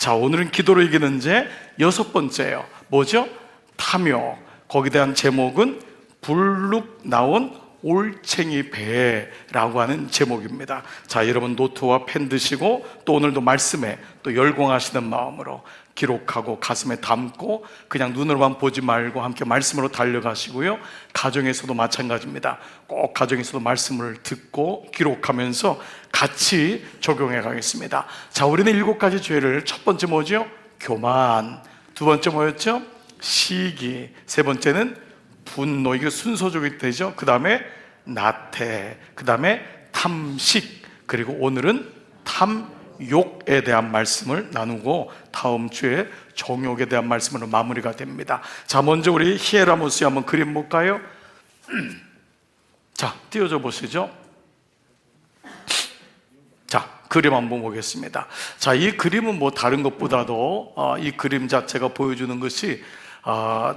자, 오늘은 기도로 이기는 죄 여섯 번째예요. 뭐죠? 탐욕. 거기에 대한 제목은 불룩 나온 올챙이 배라고 하는 제목입니다. 자, 여러분 노트와 펜 드시고 또 오늘도 말씀에 또 열공하시는 마음으로 기록하고 가슴에 담고 그냥 눈으로만 보지 말고 함께 말씀으로 달려가시고요. 가정에서도 마찬가지입니다. 꼭 가정에서도 말씀을 듣고 기록하면서 같이 적용해 가겠습니다. 자, 우리는 7가지 죄를, 첫 번째 뭐죠? 교만. 두 번째 뭐였죠? 시기. 세 번째는 분노. 이게 순서적이 되죠. 그 다음에 나태, 그 다음에 탐식, 그리고 오늘은 탐욕에 대한 말씀을 나누고 다음 주에 정욕에 대한 말씀으로 마무리가 됩니다. 자, 먼저 우리 히에라모스 한번 그림 볼까요? 자, 띄워줘 보시죠. 자, 그림 한번 보겠습니다. 자, 이 그림은 뭐 다른 것보다도 이 그림 자체가 보여주는 것이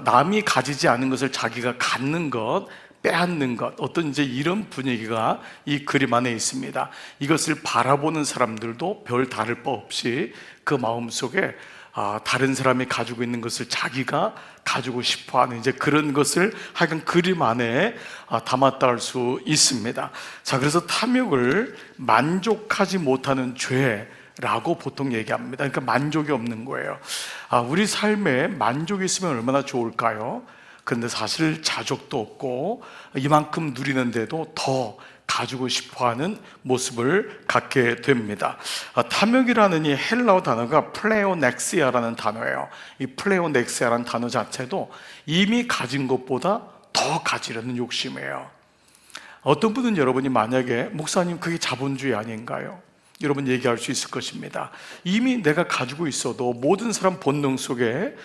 남이 가지지 않은 것을 자기가 갖는 것, 빼앗는 것, 어떤 이제 이런 분위기가 이 그림 안에 있습니다. 이것을 바라보는 사람들도 별 다를 바 없이 그 마음속에 다른 사람이 가지고 있는 것을 자기가 가지고 싶어하는 이제 그런 것을 하여간 그림 안에 담았다 할 수 있습니다. 자, 그래서 탐욕을 만족하지 못하는 죄라고 보통 얘기합니다. 그러니까 만족이 없는 거예요. 우리 삶에 만족이 있으면 얼마나 좋을까요? 근데 사실 자족도 없고 이만큼 누리는데도 더 가지고 싶어하는 모습을 갖게 됩니다. 탐욕이라는 이 헬라어 단어가 플레오넥시아라는 단어예요. 이 플레오넥시아라는 단어 자체도 이미 가진 것보다 더 가지려는 욕심이에요. 어떤 분은 여러분이 만약에 목사님 그게 자본주의 아닌가요? 여러분 얘기할 수 있을 것입니다. 이미 내가 가지고 있어도 모든 사람 본능 속에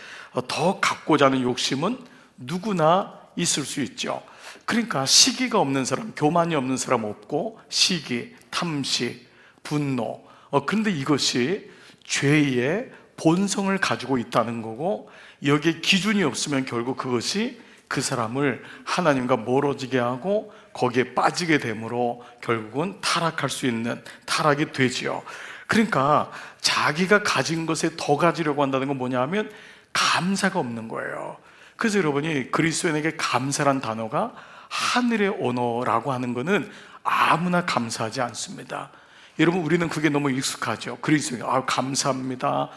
더 갖고자 하는 욕심은 누구나 있을 수 있죠. 그러니까 시기가 없는 사람, 교만이 없는 사람 없고 시기, 탐식, 분노. 그런데 이것이 죄의 본성을 가지고 있다는 거고 여기에 기준이 없으면 결국 그것이 그 사람을 하나님과 멀어지게 하고 거기에 빠지게 되므로 결국은 타락할 수 있는 타락이 되지요. 그러니까 자기가 가진 것에 더 가지려고 한다는 건 뭐냐 하면 감사가 없는 거예요. 그래서 여러분이 그리스도인에게 감사란 단어가 하늘의 언어라고 하는 것은 아무나 감사하지 않습니다. 여러분 우리는 그게 너무 익숙하죠. 그리스도인이 감사합니다,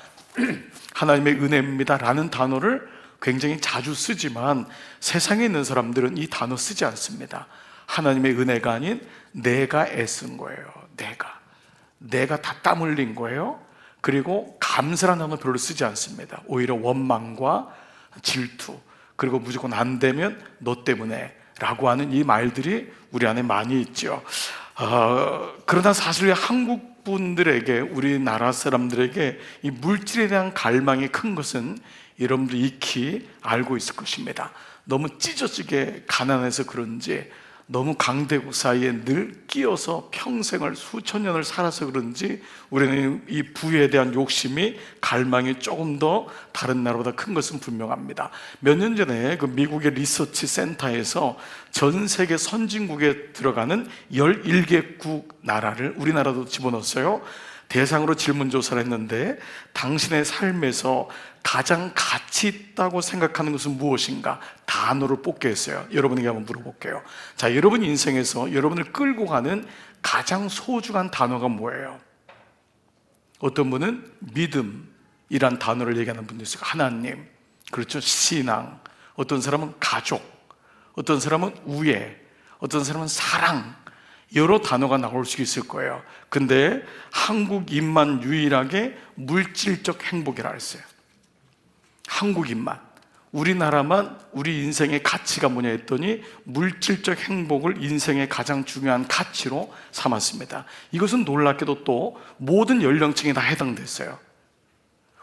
하나님의 은혜입니다 라는 단어를 굉장히 자주 쓰지만 세상에 있는 사람들은 이 단어 쓰지 않습니다. 하나님의 은혜가 아닌 내가 애쓴 거예요. 내가 다 땀 흘린 거예요. 그리고 감사라는 단어 별로 쓰지 않습니다. 오히려 원망과 질투, 그리고 무조건 안 되면 너 때문에 라고 하는 이 말들이 우리 안에 많이 있죠. 그러나 사실 한국 분들에게, 우리나라 사람들에게 이 물질에 대한 갈망이 큰 것은 여러분들 익히 알고 있을 것입니다. 너무 찢어지게 가난해서 그런지, 너무 강대국 사이에 늘 끼어서 평생을 수천 년을 살아서 그런지 우리는 이 부에 대한 욕심이, 갈망이 조금 더 다른 나라보다 큰 것은 분명합니다. 몇 년 전에 그 미국의 리서치 센터에서 전 세계 선진국에 들어가는 11개국 나라를 우리나라도 집어넣었어요. 대상으로 질문조사를 했는데 당신의 삶에서 가장 가치 있다고 생각하는 것은 무엇인가? 단어를 뽑게 했어요. 여러분에게 한번 물어볼게요. 자, 여러분 인생에서 여러분을 끌고 가는 가장 소중한 단어가 뭐예요? 어떤 분은 믿음이란 단어를 얘기하는 분도 있어요. 하나님, 그렇죠, 신앙. 어떤 사람은 가족, 어떤 사람은 우애, 어떤 사람은 사랑. 여러 단어가 나올 수 있을 거예요. 근데 한국인만 유일하게 물질적 행복이라 했어요. 한국인만, 우리나라만 우리 인생의 가치가 뭐냐 했더니 물질적 행복을 인생의 가장 중요한 가치로 삼았습니다. 이것은 놀랍게도 또 모든 연령층에 다 해당됐어요.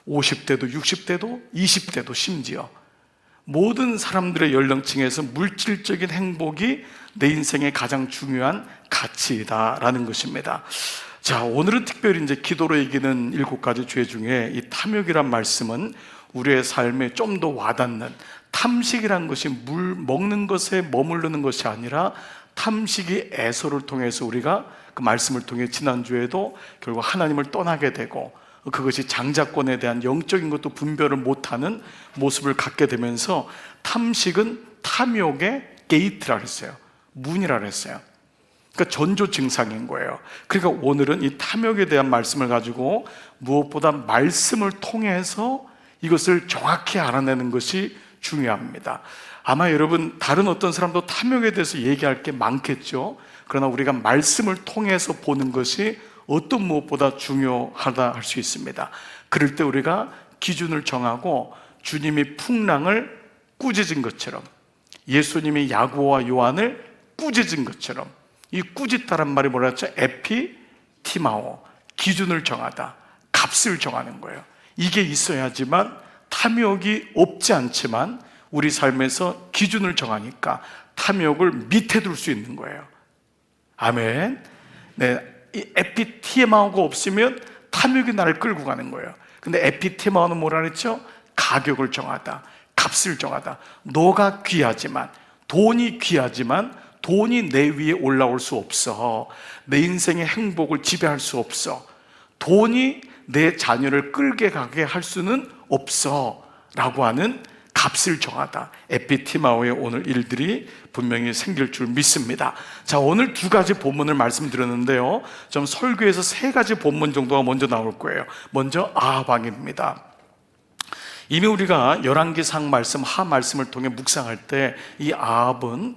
50대도 60대도 20대도 심지어 모든 사람들의 연령층에서 물질적인 행복이 내 인생의 가장 중요한 가치이다라는 것입니다. 자, 오늘은 특별히 이제 기도로 이기는 7가지 죄 중에 이 탐욕이란 말씀은 우리의 삶에 좀 더 와닿는, 탐식이란 것이 물 먹는 것에 머무르는 것이 아니라 탐식이 에서를 통해서 우리가 그 말씀을 통해 지난주에도 결국 하나님을 떠나게 되고 그것이 장자권에 대한 영적인 것도 분별을 못하는 모습을 갖게 되면서 탐식은 탐욕의 게이트라 그랬어요. 문이라 그랬어요. 그러니까 전조 증상인 거예요. 그러니까 오늘은 이 탐욕에 대한 말씀을 가지고 무엇보다 말씀을 통해서 이것을 정확히 알아내는 것이 중요합니다. 아마 여러분 다른 어떤 사람도 탐욕에 대해서 얘기할 게 많겠죠. 그러나 우리가 말씀을 통해서 보는 것이 어떤 무엇보다 중요하다 할 수 있습니다. 그럴 때 우리가 기준을 정하고 주님이 풍랑을 꾸짖은 것처럼, 예수님이 야고보와 요한을 꾸짖은 것처럼, 이 꾸짖다란 말이 뭐라 했죠? 에피티마오, 기준을 정하다, 값을 정하는 거예요. 이게 있어야지만 탐욕이 없지 않지만 우리 삶에서 기준을 정하니까 탐욕을 밑에 둘 수 있는 거예요. 아멘. 네, 이 에피티마오가 없으면 탐욕이 나를 끌고 가는 거예요. 근데 에피티마오는 뭐라 그랬죠? 가격을 정하다, 값을 정하다. 너가 귀하지만, 돈이 귀하지만 돈이 내 위에 올라올 수 없어. 내 인생의 행복을 지배할 수 없어. 돈이 내 자녀를 끌게 가게 할 수는 없어 라고 하는 값을 정하다. 에피티마오의 오늘 일들이 분명히 생길 줄 믿습니다. 자, 오늘 두 가지 본문을 말씀드렸는데요, 좀 설교에서 세 가지 본문 정도가 먼저 나올 거예요. 먼저 아합 왕입니다. 이미 우리가 열왕기상 말씀, 하 말씀을 통해 묵상할 때 이 아합은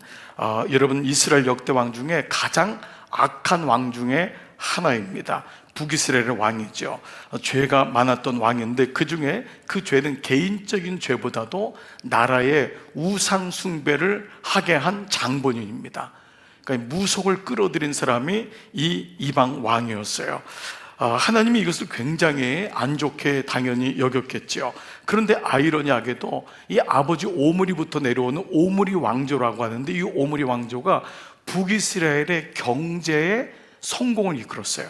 여러분 이스라엘 역대 왕 중에 가장 악한 왕 중에 하나입니다. 북이스라엘의 왕이죠. 죄가 많았던 왕인데 그 중에 그 죄는 개인적인 죄보다도 나라의 우상 숭배를 하게 한 장본인입니다. 그러니까 무속을 끌어들인 사람이 이 이방 왕이었어요. 하나님이 이것을 굉장히 안 좋게 당연히 여겼겠죠. 그런데 아이러니하게도 이 아버지 오므리부터 내려오는 오므리 왕조라고 하는데, 이 오므리 왕조가 북이스라엘의 경제에 성공을 이끌었어요.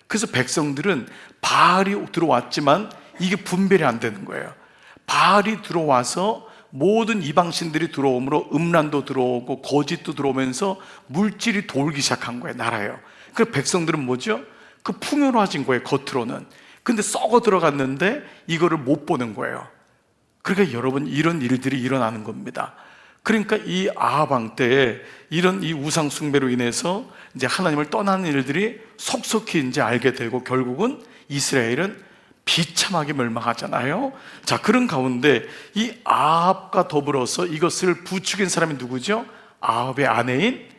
그래서 백성들은 바알이 들어왔지만 이게 분별이 안 되는 거예요. 바알이 들어와서 모든 이방신들이 들어오므로 음란도 들어오고 거짓도 들어오면서 물질이 돌기 시작한 거예요, 나라예요. 그 백성들은 뭐죠? 그 풍요로워진 거예요, 겉으로는. 근데 썩어 들어갔는데 이거를 못 보는 거예요. 그러니까 여러분, 이런 일들이 일어나는 겁니다. 그러니까 이 아합 왕 때에 이런 이 우상 숭배로 인해서 이제 하나님을 떠나는 일들이 속속히 이제 알게 되고 결국은 이스라엘은 비참하게 멸망하잖아요. 자, 그런 가운데 이 아합과 더불어서 이것을 부추긴 사람이 누구죠? 아합의 아내인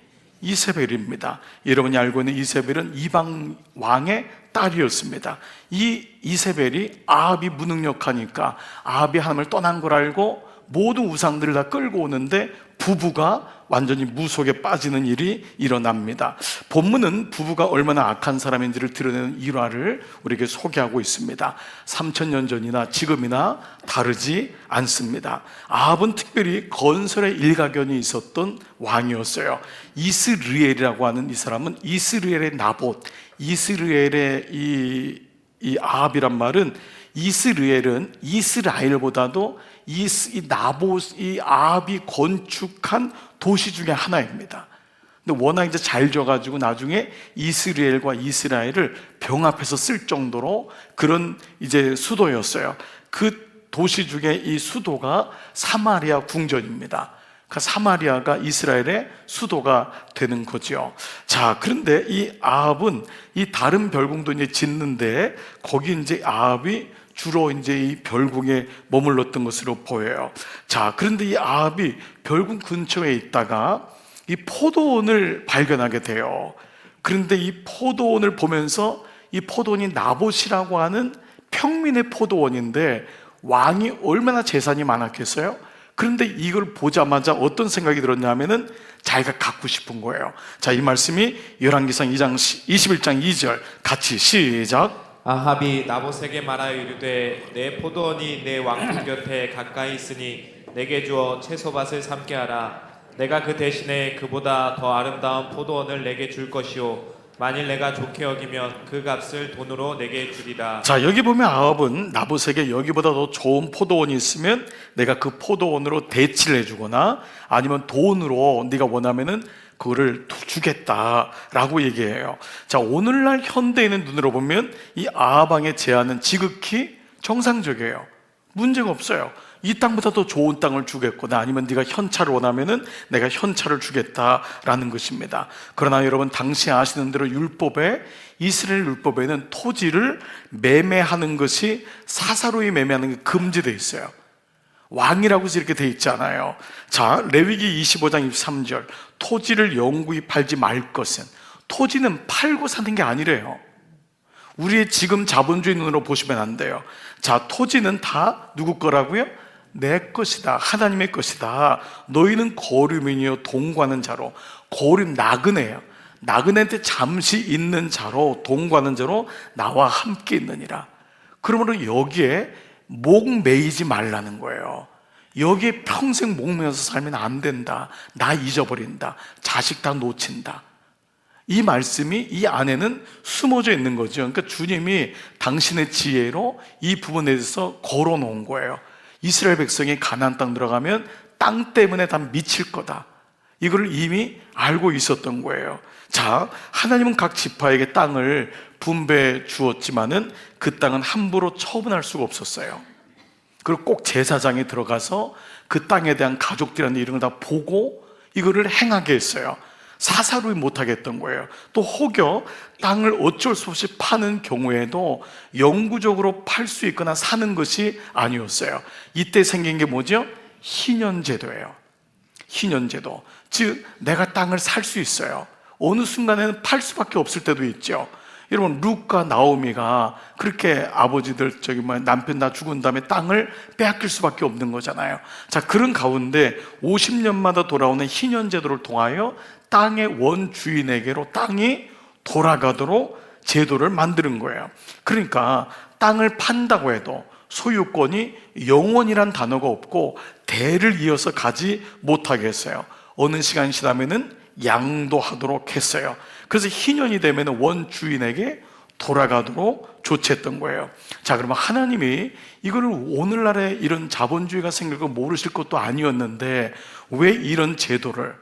이세벨입니다. 여러분이 알고 있는 이세벨은 이방 왕의 딸이었습니다. 이 이세벨이 아합이 무능력하니까 아합이 하나님을 떠난 걸 알고 모든 우상들을 다 끌고 오는데 부부가 완전히 무속에 빠지는 일이 일어납니다. 본문은 부부가 얼마나 악한 사람인지를 드러내는 일화를 우리에게 소개하고 있습니다. 3000년 전이나 지금이나 다르지 않습니다. 아합은 특별히 건설에 일가견이 있었던 왕이었어요. 이스르엘이라고 하는 이 사람은 이스라엘의 나봇, 이스라엘의 이 아합이란 말은, 이스라엘은 이스라엘보다도 이 나봇, 이 아합이 건축한 도시 중에 하나입니다. 근데 워낙 이제 잘 져가지고 나중에 이스라엘과 이스라엘을 병합해서 쓸 정도로 그런 이제 수도였어요. 그 도시 중에 이 수도가 사마리아 궁전입니다. 그 사마리아가 이스라엘의 수도가 되는 거죠. 자, 그런데 이 아합은 이 다른 별궁도 이제 짓는데 거기 이제 아합이 주로 이제 이 별궁에 머물렀던 것으로 보여요. 자, 그런데 이 아합이 별궁 근처에 있다가 이 포도원을 발견하게 돼요. 그런데 이 포도원을 보면서, 이 포도원이 나봇이라고 하는 평민의 포도원인데 왕이 얼마나 재산이 많았겠어요? 그런데 이걸 보자마자 어떤 생각이 들었냐면은 자기가 갖고 싶은 거예요. 자, 이 말씀이 열왕기상 21장 2절 같이 시작. 아합이 나봇에게 말하여 이르되 내 포도원이 내 왕궁 곁에 가까이 있으니 내게 주어 채소밭을 삼게 하라. 내가 그 대신에 그보다 더 아름다운 포도원을 내게 줄 것이요 만일 내가 좋게 여기면 그 값을 돈으로 내게 주리라. 자, 여기 보면 아합은 나봇에게 여기보다 더 좋은 포도원이 있으면 내가 그 포도원으로 대치를 해주거나 아니면 돈으로 네가 원하면은 그거를 주겠다라고 얘기해요. 자, 오늘날 현대인의 눈으로 보면 이 아합 왕의 제안은 지극히 정상적이에요. 문제가 없어요. 이 땅보다 더 좋은 땅을 주겠거나 아니면 네가 현찰을 원하면은 내가 현찰을 주겠다라는 것입니다. 그러나 여러분, 당시 아시는 대로 이스라엘 율법에는 토지를 매매하는 것이 사사로이 매매하는 게 금지되어 있어요. 왕이라고 해서 이렇게 돼 있잖아요. 자, 레위기 25장 23절, 토지를 영구히 팔지 말 것은, 토지는 팔고 사는 게 아니래요. 우리의 지금 자본주의 눈으로 보시면 안 돼요. 자, 토지는 다 누구 거라고요? 내 것이다, 하나님의 것이다. 너희는 거류민이요 동거하는 자로, 거류 나그네예요. 나그네한테 잠시 있는 자로, 동거하는 자로 나와 함께 있느니라. 그러므로 여기에 목 매이지 말라는 거예요. 여기에 평생 목 매어서 살면 안 된다. 나 잊어버린다. 자식 다 놓친다. 이 말씀이 이 안에는 숨어져 있는 거죠. 그러니까 주님이 당신의 지혜로 이 부분에 대해서 걸어놓은 거예요. 이스라엘 백성이 가나안 땅 들어가면 땅 때문에 다 미칠 거다. 이걸 이미 알고 있었던 거예요. 자, 하나님은 각 지파에게 땅을 분배해 주었지만은 그 땅은 함부로 처분할 수가 없었어요. 그리고 꼭 제사장이 들어가서 그 땅에 대한 가족들한테 이런 걸 다 보고 이거를 행하게 했어요. 사사로이 못하게 했던 거예요. 또 혹여 땅을 어쩔 수 없이 파는 경우에도 영구적으로 팔 수 있거나 사는 것이 아니었어요. 이때 생긴 게 뭐죠? 희년제도예요. 희년제도. 즉, 내가 땅을 살 수 있어요. 어느 순간에는 팔 수밖에 없을 때도 있죠. 여러분, 룻과 나오미가 그렇게 아버지들 남편 다 죽은 다음에 땅을 빼앗길 수밖에 없는 거잖아요. 자, 그런 가운데 50년마다 돌아오는 희년제도를 통하여 땅의 원주인에게로 땅이 돌아가도록 제도를 만드는 거예요. 그러니까 땅을 판다고 해도 소유권이 영원이란 단어가 없고 대를 이어서 가지 못하게 했어요. 어느 시간이 지나면은 양도하도록 했어요. 그래서 희년이 되면 원주인에게 돌아가도록 조치했던 거예요. 자, 그러면 하나님이 이거를 오늘날에 이런 자본주의가 생길 거 모르실 것도 아니었는데 왜 이런 제도를,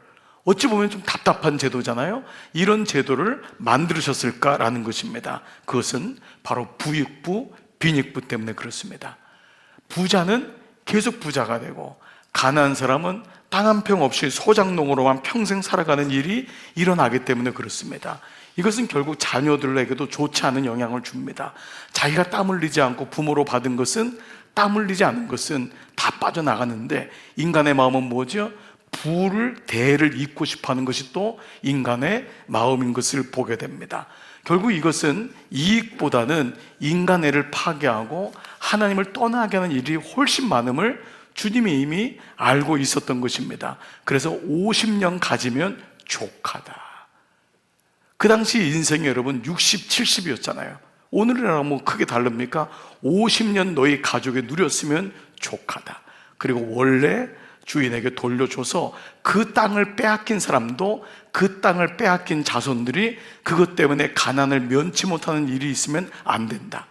어찌 보면 좀 답답한 제도잖아요. 이런 제도를 만들으셨을까라는 것입니다. 그것은 바로 부익부, 빈익부 때문에 그렇습니다. 부자는 계속 부자가 되고 가난한 사람은 땅 한 평 없이 소작농으로만 평생 살아가는 일이 일어나기 때문에 그렇습니다. 이것은 결국 자녀들에게도 좋지 않은 영향을 줍니다. 자기가 땀 흘리지 않고 부모로 받은 것은, 땀 흘리지 않은 것은 다 빠져나가는데 인간의 마음은 뭐죠? 부를, 대를 잇고 싶어하는 것이 또 인간의 마음인 것을 보게 됩니다. 결국 이것은 이익보다는 인간애를 파괴하고 하나님을 떠나게 하는 일이 훨씬 많음을 주님이 이미 알고 있었던 것입니다. 그래서 50년 가지면 족하다. 그 당시 인생이 여러분 60, 70이었잖아요. 오늘이랑 뭐 크게 다릅니까? 50년 너희 가족이 누렸으면 족하다. 그리고 원래 주인에게 돌려줘서 그 땅을 빼앗긴 사람도, 그 땅을 빼앗긴 자손들이 그것 때문에 가난을 면치 못하는 일이 있으면 안 된다.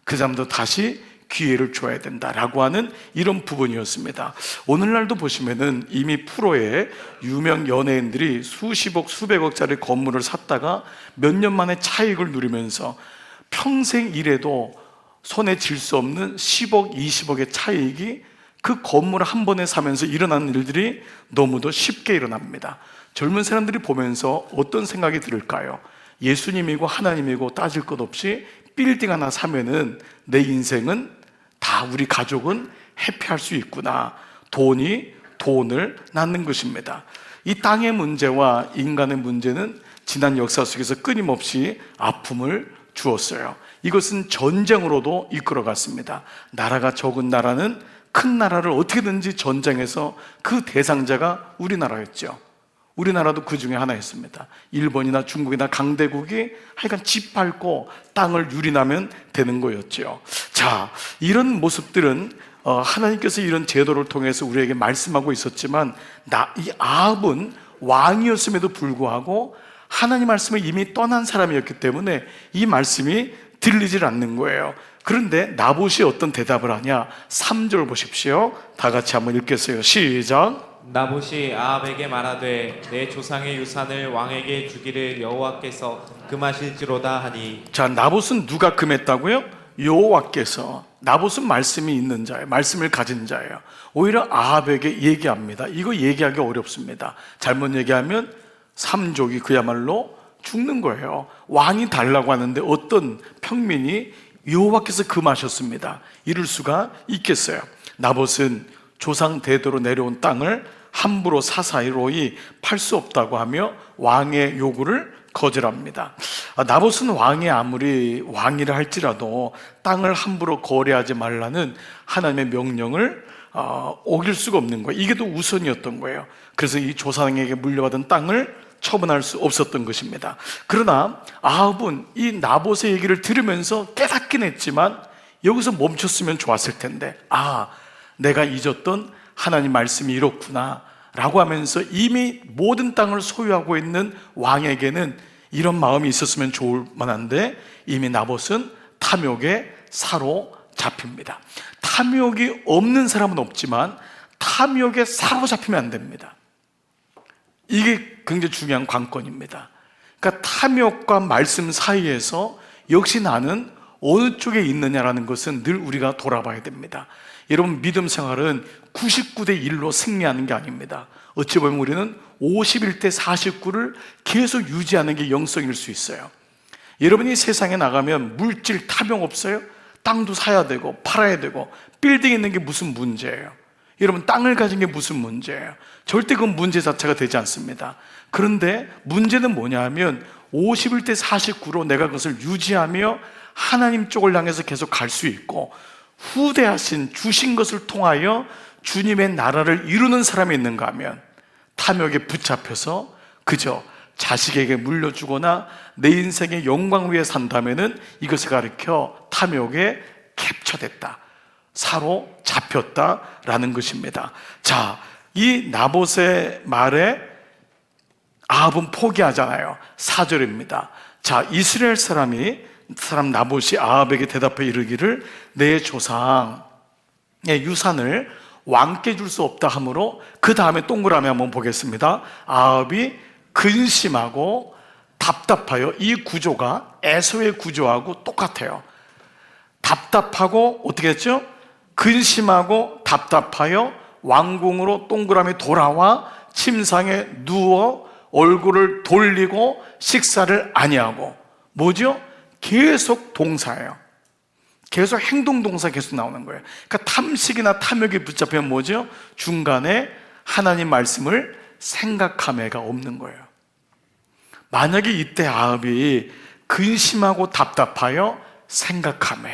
그 사람도 다시 기회를 줘야 된다라고 하는 이런 부분이었습니다. 오늘날도 보시면은 이미 프로의 유명 연예인들이 수십억, 수백억짜리 건물을 샀다가 몇 년 만에 차익을 누리면서 평생 일해도 손에 쥘 수 없는 10억, 20억의 차익이 그 건물 한 번에 사면서 일어나는 일들이 너무도 쉽게 일어납니다. 젊은 사람들이 보면서 어떤 생각이 들을까요? 예수님이고 하나님이고 따질 것 없이 빌딩 하나 사면은 내 인생은 다, 우리 가족은 해피할 수 있구나. 돈이 돈을 낳는 것입니다. 이 땅의 문제와 인간의 문제는 지난 역사 속에서 끊임없이 아픔을 주었어요. 이것은 전쟁으로도 이끌어갔습니다. 나라가 적은 나라는 큰 나라를 어떻게든지 전쟁해서 그 대상자가 우리나라였죠. 우리나라도 그 중에 하나였습니다. 일본이나 중국이나 강대국이 하여간 짓밟고 땅을 유린하면 되는 거였죠. 자, 이런 모습들은 하나님께서 이런 제도를 통해서 우리에게 말씀하고 있었지만, 이 아합은 왕이었음에도 불구하고 하나님 말씀을 이미 떠난 사람이었기 때문에 이 말씀이 들리질 않는 거예요. 그런데 나봇이 어떤 대답을 하냐? 3절 보십시오. 다 같이 한번 읽겠어요. 시작. 나봇이 아합에게 말하되 내 조상의 유산을 왕에게 주기를 여호와께서 금하실지로다 하니. 자, 나봇은 누가 금했다고요? 여호와께서. 나봇은 말씀이 있는 자예요. 말씀을 가진 자예요. 오히려 아합에게 얘기합니다. 이거 얘기하기 어렵습니다. 잘못 얘기하면 삼족이 그야말로 죽는 거예요. 왕이 달라고 하는데 어떤 평민이 여호와께서 금하셨습니다. 이럴 수가 있겠어요. 나봇은 조상 대대로 내려온 땅을 함부로 사사로이 팔 수 없다고 하며 왕의 요구를 거절합니다. 나봇은 왕이 아무리 왕이라 할지라도 땅을 함부로 거래하지 말라는 하나님의 명령을 어길 수가 없는 거예요. 이게 더 우선이었던 거예요. 그래서 이 조상에게 물려받은 땅을 처분할 수 없었던 것입니다. 그러나 아합은 이 나봇의 얘기를 들으면서 깨닫긴 했지만 여기서 멈췄으면 좋았을 텐데, 내가 잊었던 하나님 말씀이 이렇구나 라고 하면서 이미 모든 땅을 소유하고 있는 왕에게는 이런 마음이 있었으면 좋을 만한데, 이미 나봇은 탐욕에 사로잡힙니다. 탐욕이 없는 사람은 없지만 탐욕에 사로잡히면 안 됩니다. 이게 굉장히 중요한 관건입니다. 그러니까 탐욕과 말씀 사이에서 역시 나는 어느 쪽에 있느냐라는 것은 늘 우리가 돌아봐야 됩니다. 여러분, 믿음 생활은 99대 1로 승리하는 게 아닙니다. 어찌 보면 우리는 51대 49를 계속 유지하는 게 영성일 수 있어요. 여러분이 세상에 나가면 물질 탐욕 없어요? 땅도 사야 되고 팔아야 되고 빌딩 있는 게 무슨 문제예요? 여러분, 땅을 가진 게 무슨 문제예요? 절대 그건 문제 자체가 되지 않습니다. 그런데 문제는 뭐냐 하면 51대 49로 내가 그것을 유지하며 하나님 쪽을 향해서 계속 갈 수 있고, 후대하신 주신 것을 통하여 주님의 나라를 이루는 사람이 있는가 하면 탐욕에 붙잡혀서 그저 자식에게 물려주거나 내 인생의 영광 위에 산다면은 이것을 가리켜 탐욕에 캡처됐다, 사로잡혔다라는 것입니다. 자, 이 나봇의 말에 아합은 포기하잖아요. 4절입니다. 자, 이스라엘 사람 나봇이 아합에게 대답해 이르기를 내 조상의 유산을 왕께 줄 수 없다 하므로, 그 다음에 동그라미 한번 보겠습니다. 아합이 근심하고 답답하여, 이 구조가 에서의 구조하고 똑같아요. 답답하고 어떻게 했죠? 근심하고 답답하여 왕궁으로 동그라미 돌아와 침상에 누워 얼굴을 돌리고 식사를 아니하고. 뭐죠? 계속 동사예요. 계속 행동 동사 계속 나오는 거예요. 그러니까 탐식이나 탐욕에 붙잡히면 뭐죠? 중간에 하나님 말씀을 생각함에가 없는 거예요. 만약에 이때 아합이 근심하고 답답하여 생각함에,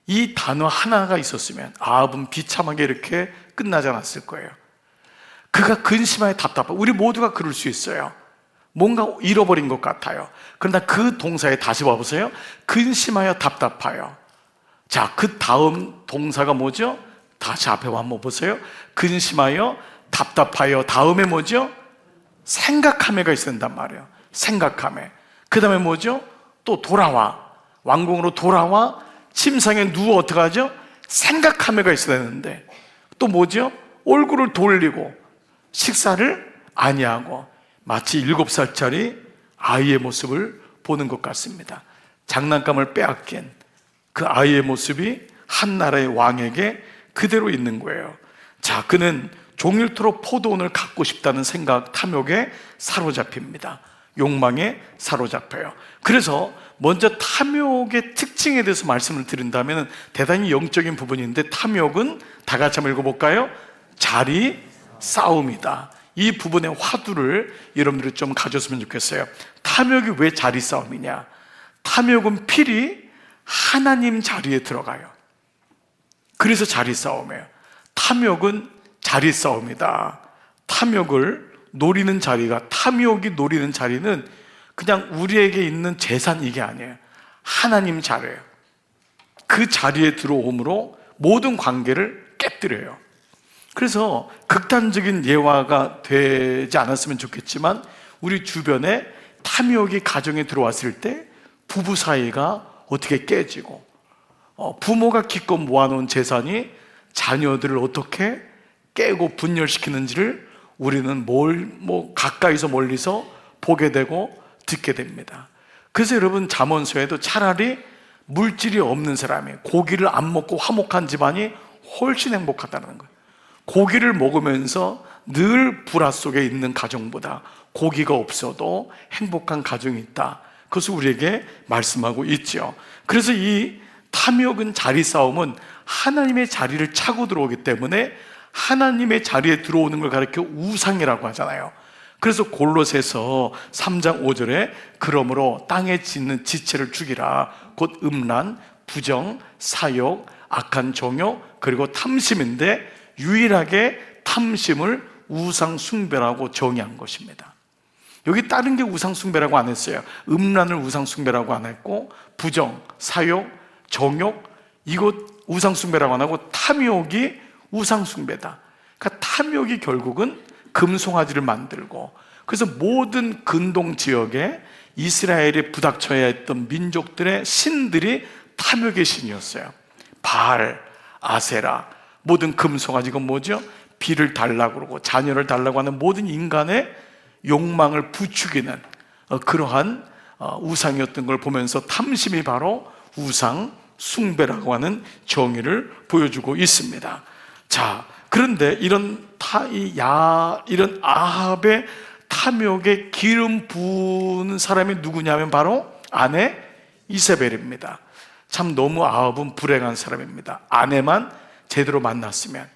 이 단어 하나가 있었으면 아합은 비참하게 이렇게 끝나지 않았을 거예요. 그가 근심하여 답답하여, 우리 모두가 그럴 수 있어요. 뭔가 잃어버린 것 같아요. 그러나 그 동사에 다시 봐보세요. 근심하여 답답하여. 자, 그 다음 동사가 뭐죠? 다시 앞에 한번 보세요. 근심하여 답답하여 다음에 뭐죠? 생각함에가 있어야 된단 말이에요. 생각함에. 그 다음에 뭐죠? 또 돌아와, 왕궁으로 돌아와 침상에 누워 어떡하죠? 생각함에가 있어야 되는데, 또 뭐죠? 얼굴을 돌리고 식사를 아니하고. 마치 7살짜리 아이의 모습을 보는 것 같습니다. 장난감을 빼앗긴 그 아이의 모습이 한 나라의 왕에게 그대로 있는 거예요. 자, 그는 종일토록 포도원을 갖고 싶다는 생각, 탐욕에 사로잡힙니다. 욕망에 사로잡혀요. 그래서 먼저 탐욕의 특징에 대해서 말씀을 드린다면 대단히 영적인 부분인데, 탐욕은 다 같이 한번 읽어볼까요? 자리 싸움이다. 이 부분의 화두를 여러분들이 좀 가졌으면 좋겠어요. 탐욕이 왜 자리 싸움이냐? 탐욕은 필히 하나님 자리에 들어가요. 그래서 자리 싸움이에요. 탐욕은 자리 싸움이다. 탐욕을 노리는 자리가, 탐욕이 노리는 자리는 그냥 우리에게 있는 재산, 이게 아니에요. 하나님 자리예요. 그 자리에 들어옴으로 모든 관계를 깨뜨려요. 그래서 극단적인 예화가 되지 않았으면 좋겠지만, 우리 주변에 탐욕이 가정에 들어왔을 때 부부 사이가 어떻게 깨지고, 부모가 기껏 모아놓은 재산이 자녀들을 어떻게 깨고 분열시키는지를 우리는 가까이서 멀리서 보게 되고 듣게 됩니다. 그래서 여러분, 잠언서에도 차라리 물질이 없는 사람이, 고기를 안 먹고 화목한 집안이 훨씬 행복하다는 거예요. 고기를 먹으면서 늘 불화 속에 있는 가정보다 고기가 없어도 행복한 가정이 있다, 그것을 우리에게 말씀하고 있죠. 그래서 이 탐욕은, 자리 싸움은 하나님의 자리를 차고 들어오기 때문에 하나님의 자리에 들어오는 걸 가리켜 우상이라고 하잖아요. 그래서 골로새서 3장 5절에 그러므로 땅에 짓는 지체를 죽이라, 곧 음란, 부정, 사욕, 악한 정욕, 그리고 탐심인데 유일하게 탐심을 우상 숭배라고 정의한 것입니다. 여기 다른 게 우상 숭배라고 안 했어요. 음란을 우상 숭배라고 안 했고, 부정, 사욕, 정욕, 이것 우상 숭배라고 안 하고 탐욕이 우상 숭배다. 그러니까 탐욕이 결국은 금송아지를 만들고, 그래서 모든 근동 지역에 이스라엘이 부닥쳐야 했던 민족들의 신들이 탐욕의 신이었어요. 바알, 아세라, 모든 금송아지가 뭐죠? 비를 달라고 그러고 자녀를 달라고 하는 모든 인간의 욕망을 부추기는 그러한 우상이었던 걸 보면서 탐심이 바로 우상 숭배라고 하는 정의를 보여주고 있습니다. 자, 그런데 이런 아합의 탐욕에 기름 부은 사람이 누구냐면 바로 아내 이세벨입니다. 참 너무 아합은 불행한 사람입니다. 아내만 제대로 만났으면.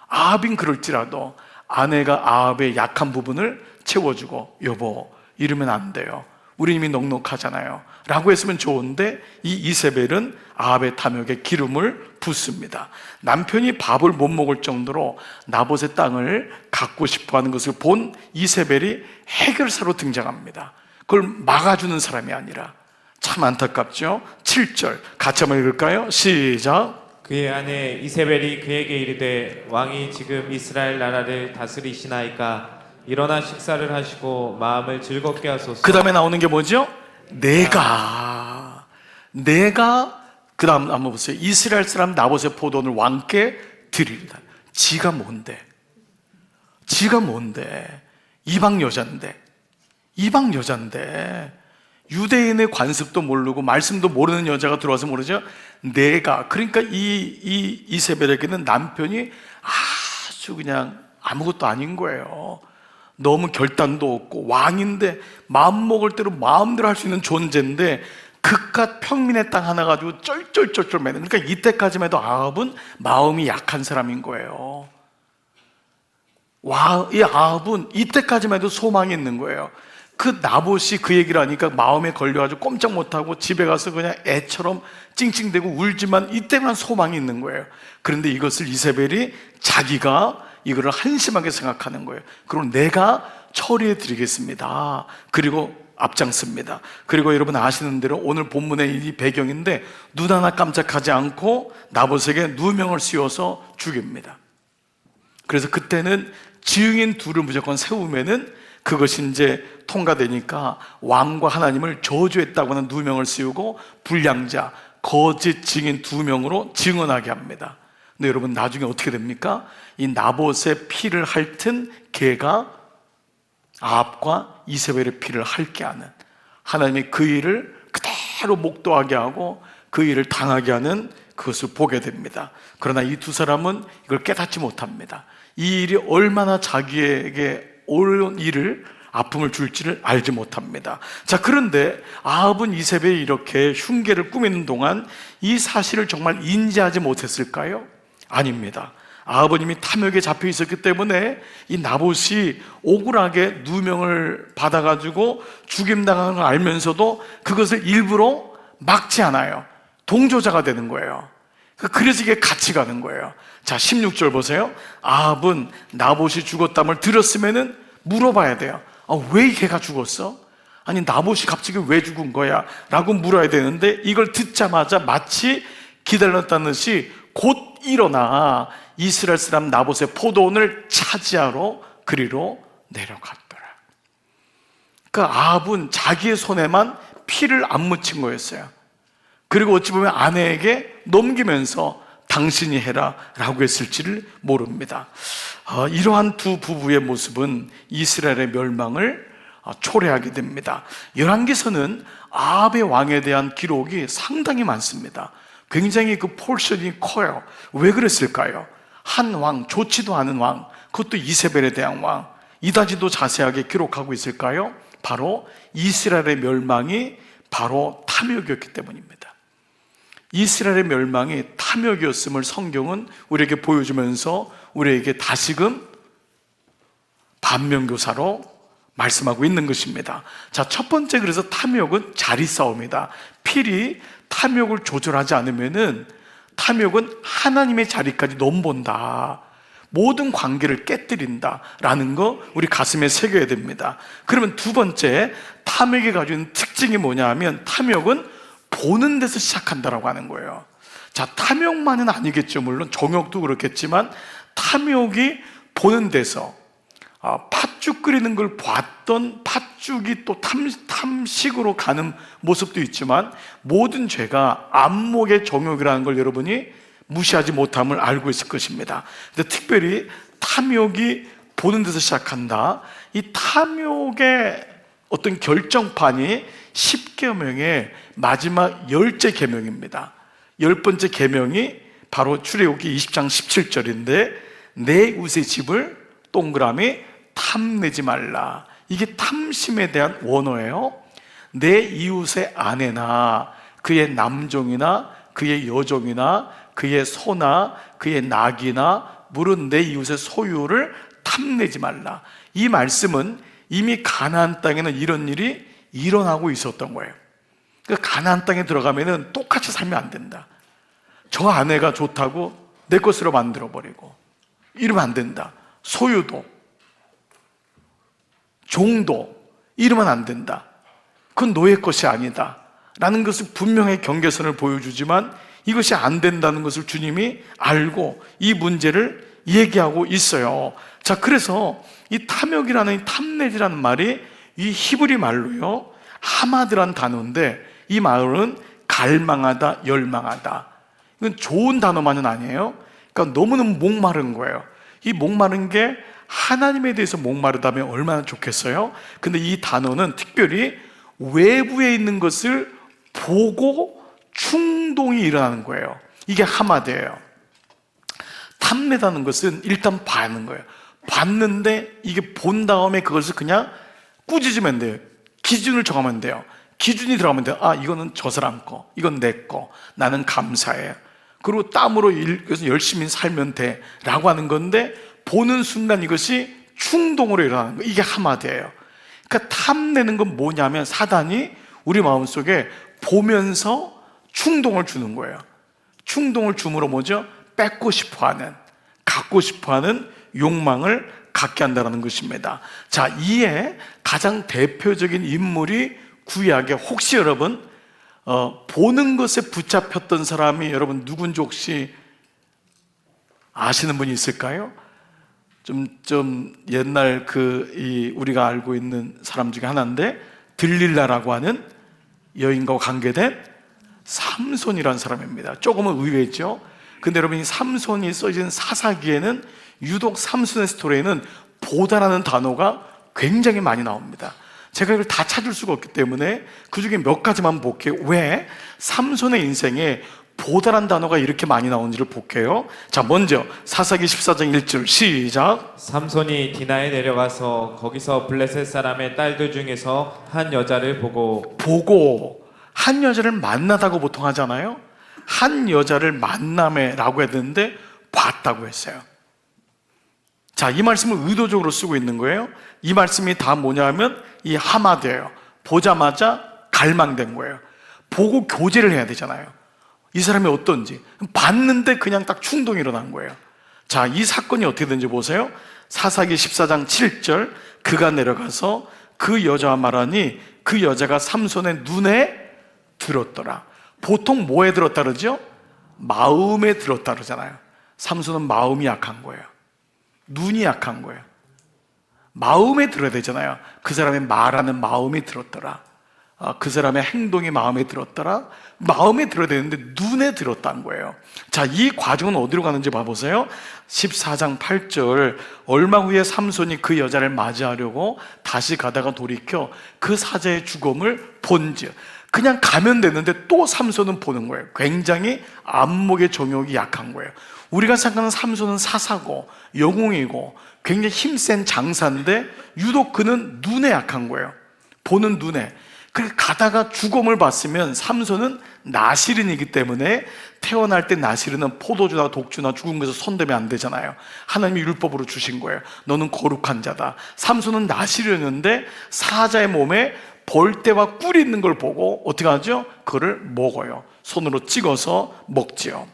아합인 그럴지라도 아내가 아합의 약한 부분을 채워주고, 여보 이러면 안 돼요, 우리 이미 넉넉하잖아요 라고 했으면 좋은데, 이 이세벨은 아합의 탐욕에 기름을 붓습니다. 남편이 밥을 못 먹을 정도로 나봇의 땅을 갖고 싶어하는 것을 본 이세벨이 해결사로 등장합니다. 그걸 막아주는 사람이 아니라. 참 안타깝죠. 7절 같이 한번 읽을까요? 시작. 그의 아내 이세벨이 그에게 이르되 왕이 지금 이스라엘 나라를 다스리시나이까 일어나 식사를 하시고 마음을 즐겁게 하소서. 그 다음에 나오는 게 뭐죠? 내가 그 다음 한번 보세요. 이스라엘 사람 나봇의 포도원을 왕께 드리리다. 지가 뭔데? 이방 여잔데 유대인의 관습도 모르고 말씀도 모르는 여자가 들어와서 모르죠. 그러니까 이 이세벨에게는 남편이 아주 그냥 아무것도 아닌 거예요. 너무 결단도 없고, 왕인데 마음 먹을 대로 마음대로 할 수 있는 존재인데 그깟 평민의 땅 하나 가지고 쩔쩔쩔쩔 매는. 그러니까 이때까지만 해도 아합은 마음이 약한 사람인 거예요. 이 아합은 이때까지만 해도 소망이 있는 거예요. 그 나봇이 그 얘기를 하니까 마음에 걸려가지고 꼼짝 못하고 집에 가서 그냥 애처럼 찡찡대고 울지만 이때만 소망이 있는 거예요. 그런데 이것을 이세벨이 자기가 이거를 한심하게 생각하는 거예요. 그럼 내가 처리해 드리겠습니다. 그리고 앞장섭니다. 그리고 여러분 아시는 대로 오늘 본문의 이 배경인데 눈 하나 깜짝하지 않고 나봇에게 누명을 씌워서 죽입니다. 그래서 그때는 증인 둘을 무조건 세우면은 그것이 이제 통과되니까 왕과 하나님을 저주했다고 하는 누명을 씌우고 불량자, 거짓 증인 2명으로 증언하게 합니다. 근데 여러분 나중에 어떻게 됩니까? 이 나봇의 피를 핥은 개가 아합과 이세벨의 피를 핥게 하는, 하나님이 그 일을 그대로 목도하게 하고 그 일을 당하게 하는 그것을 보게 됩니다. 그러나 이 두 사람은 이걸 깨닫지 못합니다. 이 일이 얼마나 자기에게 옳은 일을, 아픔을 줄지를 알지 못합니다. 자, 그런데 아합은 이세벨이 이렇게 흉계를 꾸미는 동안 이 사실을 정말 인지하지 못했을까요? 아닙니다. 아합은 이미 탐욕에 잡혀 있었기 때문에 이 나봇이 억울하게 누명을 받아가지고 죽임당하는 걸 알면서도 그것을 일부러 막지 않아요. 동조자가 되는 거예요. 그래서 이게 같이 가는 거예요. 자, 16절 보세요. 아합은 나봇이 죽었담을 들었으면은 물어봐야 돼요. 왜 걔가 죽었어? 아니 나봇이 갑자기 왜 죽은 거야? 라고 물어야 되는데 이걸 듣자마자 마치 기다렸다는 듯이 곧 일어나 이스라엘 사람 나봇의 포도원을 차지하러 그리로 내려갔더라. 그러니까 아합은 자기의 손에만 피를 안 묻힌 거였어요. 그리고 어찌 보면 아내에게 넘기면서 당신이 해라 라고 했을지를 모릅니다. 이러한 두 부부의 모습은 이스라엘의 멸망을 초래하게 됩니다. 열왕기서는 아합의 왕에 대한 기록이 상당히 많습니다. 굉장히 그 포션이 커요. 왜 그랬을까요? 한 왕, 좋지도 않은 왕, 그것도 이세벨에 대한 왕, 이다지도 자세하게 기록하고 있을까요? 바로 이스라엘의 멸망이 바로 탐욕이었기 때문입니다. 이스라엘의 멸망이 탐욕이었음을 성경은 우리에게 보여주면서 우리에게 다시금 반면교사로 말씀하고 있는 것입니다. 자, 첫 번째, 그래서 탐욕은 자리 싸움이다. 필히 탐욕을 조절하지 않으면은 탐욕은 하나님의 자리까지 넘본다. 모든 관계를 깨뜨린다라는 거 우리 가슴에 새겨야 됩니다. 그러면 두 번째, 탐욕이 가지고 있는 특징이 뭐냐 하면 탐욕은 보는 데서 시작한다라고 하는 거예요. 자, 탐욕만은 아니겠죠. 물론 정욕도 그렇겠지만 탐욕이 보는 데서 팥죽 끓이는 걸 봤던 팥죽이 또 탐식으로 가는 모습도 있지만 모든 죄가 안목의 정욕이라는 걸 여러분이 무시하지 못함을 알고 있을 것입니다. 근데 특별히 탐욕이 보는 데서 시작한다. 이 탐욕의 어떤 결정판이 10계명의 마지막 10째 계명입니다. 10번째 계명이 바로 출애굽기 20장 17절인데 내 이웃의 집을 동그라미 탐내지 말라. 이게 탐심에 대한 원어예요. 내 이웃의 아내나 그의 남종이나 그의 여종이나 그의 소나 그의 낙이나 물은 내 이웃의 소유를 탐내지 말라. 이 말씀은 이미 가나안 땅에는 이런 일이 일어나고 있었던 거예요. 그러니까 가나안 땅에 들어가면은 똑같이 살면 안 된다. 저 아내가 좋다고 내 것으로 만들어버리고 이러면 안 된다. 소유도 종도 이러면 안 된다. 그건 너의 것이 아니다 라는 것을 분명히 경계선을 보여주지만 이것이 안 된다는 것을 주님이 알고 이 문제를 얘기하고 있어요. 자, 그래서 이 탐욕이라는 이 탐내지라는 말이 이 히브리 말로요 하마드라는 단어인데 이 말은 갈망하다, 열망하다. 이건 좋은 단어만은 아니에요. 그러니까 너무너무 목마른 거예요. 이 목마른 게 하나님에 대해서 목마르다면 얼마나 좋겠어요? 근데 이 단어는 특별히 외부에 있는 것을 보고 충동이 일어나는 거예요. 이게 하마드예요. 탐내다는 것은 일단 봐는 거예요. 봤는데 이게 본 다음에 그것을 그냥 꾸짖으면 돼요. 기준을 정하면 돼요. 기준이 들어가면 돼요. 아, 이거는 저 사람 거, 이건 내 거, 나는 감사해. 그리고 땀으로 열심히 살면 돼 라고 하는 건데 보는 순간 이것이 충동으로 일어나는 거예요. 이게 하마드예요. 그러니까 탐내는 건 뭐냐면 사단이 우리 마음속에 보면서 충동을 주는 거예요. 충동을 줌으로 뭐죠? 뺏고 싶어하는, 갖고 싶어하는 욕망을 갖게 한다는 것입니다. 자, 이에 가장 대표적인 인물이 구약에 혹시 여러분 보는 것에 붙잡혔던 사람이 여러분 누군지 혹시 아시는 분이 있을까요? 좀 옛날 우리가 알고 있는 사람 중에 하나인데 들릴라라고 하는 여인과 관계된 삼손이라는 사람입니다. 조금은 의외죠. 근데 여러분 이 삼손이 써진 사사기에는 유독 삼손의 스토리에는 보다라는 단어가 굉장히 많이 나옵니다. 제가 이걸 다 찾을 수가 없기 때문에 그 중에 몇 가지만 볼게요. 왜 삼손의 인생에 보다라는 단어가 이렇게 많이 나오는지를 볼게요. 자, 먼저 사사기 14장 1절 시작. 삼손이 디나에 내려가서 거기서 블레셋 사람의 딸들 중에서 한 여자를 보고 한 여자를 만나다고 보통 하잖아요. 한 여자를 만남에라고 해야 되는데 봤다고 했어요. 자, 이 말씀을 의도적으로 쓰고 있는 거예요. 이 말씀이 다 뭐냐 하면 이 하마드예요. 보자마자 갈망된 거예요. 보고 교제를 해야 되잖아요. 이 사람이 어떤지 봤는데 그냥 딱 충동이 일어난 거예요. 자, 이 사건이 어떻게 된지 보세요. 사사기 14장 7절 그가 내려가서 그 여자와 말하니 그 여자가 삼손의 눈에 들었더라. 보통 뭐에 들었다 그러죠? 마음에 들었다 그러잖아요. 삼손은 마음이 약한 거예요. 눈이 약한 거예요. 마음에 들어야 되잖아요. 그 사람의 말하는 마음이 들었더라. 그 사람의 행동이 마음에 들었더라. 마음에 들어야 되는데 눈에 들었다는 거예요. 자, 이 과정은 어디로 가는지 봐보세요. 14장 8절, 얼마 후에 삼손이 그 여자를 맞이하려고 다시 가다가 돌이켜 그 사자의 죽음을 본즉. 그냥 가면 되는데 또 삼손은 보는 거예요. 굉장히 안목의 정욕이 약한 거예요. 우리가 생각하는 삼손은 사사고 영웅이고 굉장히 힘센 장사인데 유독 그는 눈에 약한 거예요. 보는 눈에. 그래서 가다가 죽음을 봤으면 삼손은 나실인이기 때문에 태어날 때 나실인은 포도주나 독주나 죽은 것에서 손대면 안 되잖아요. 하나님이 율법으로 주신 거예요. 너는 거룩한 자다. 삼손은 나실인이었는데 사자의 몸에 벌떼와 꿀이 있는 걸 보고 어떻게 하죠? 그거를 먹어요. 손으로 찍어서 먹지요.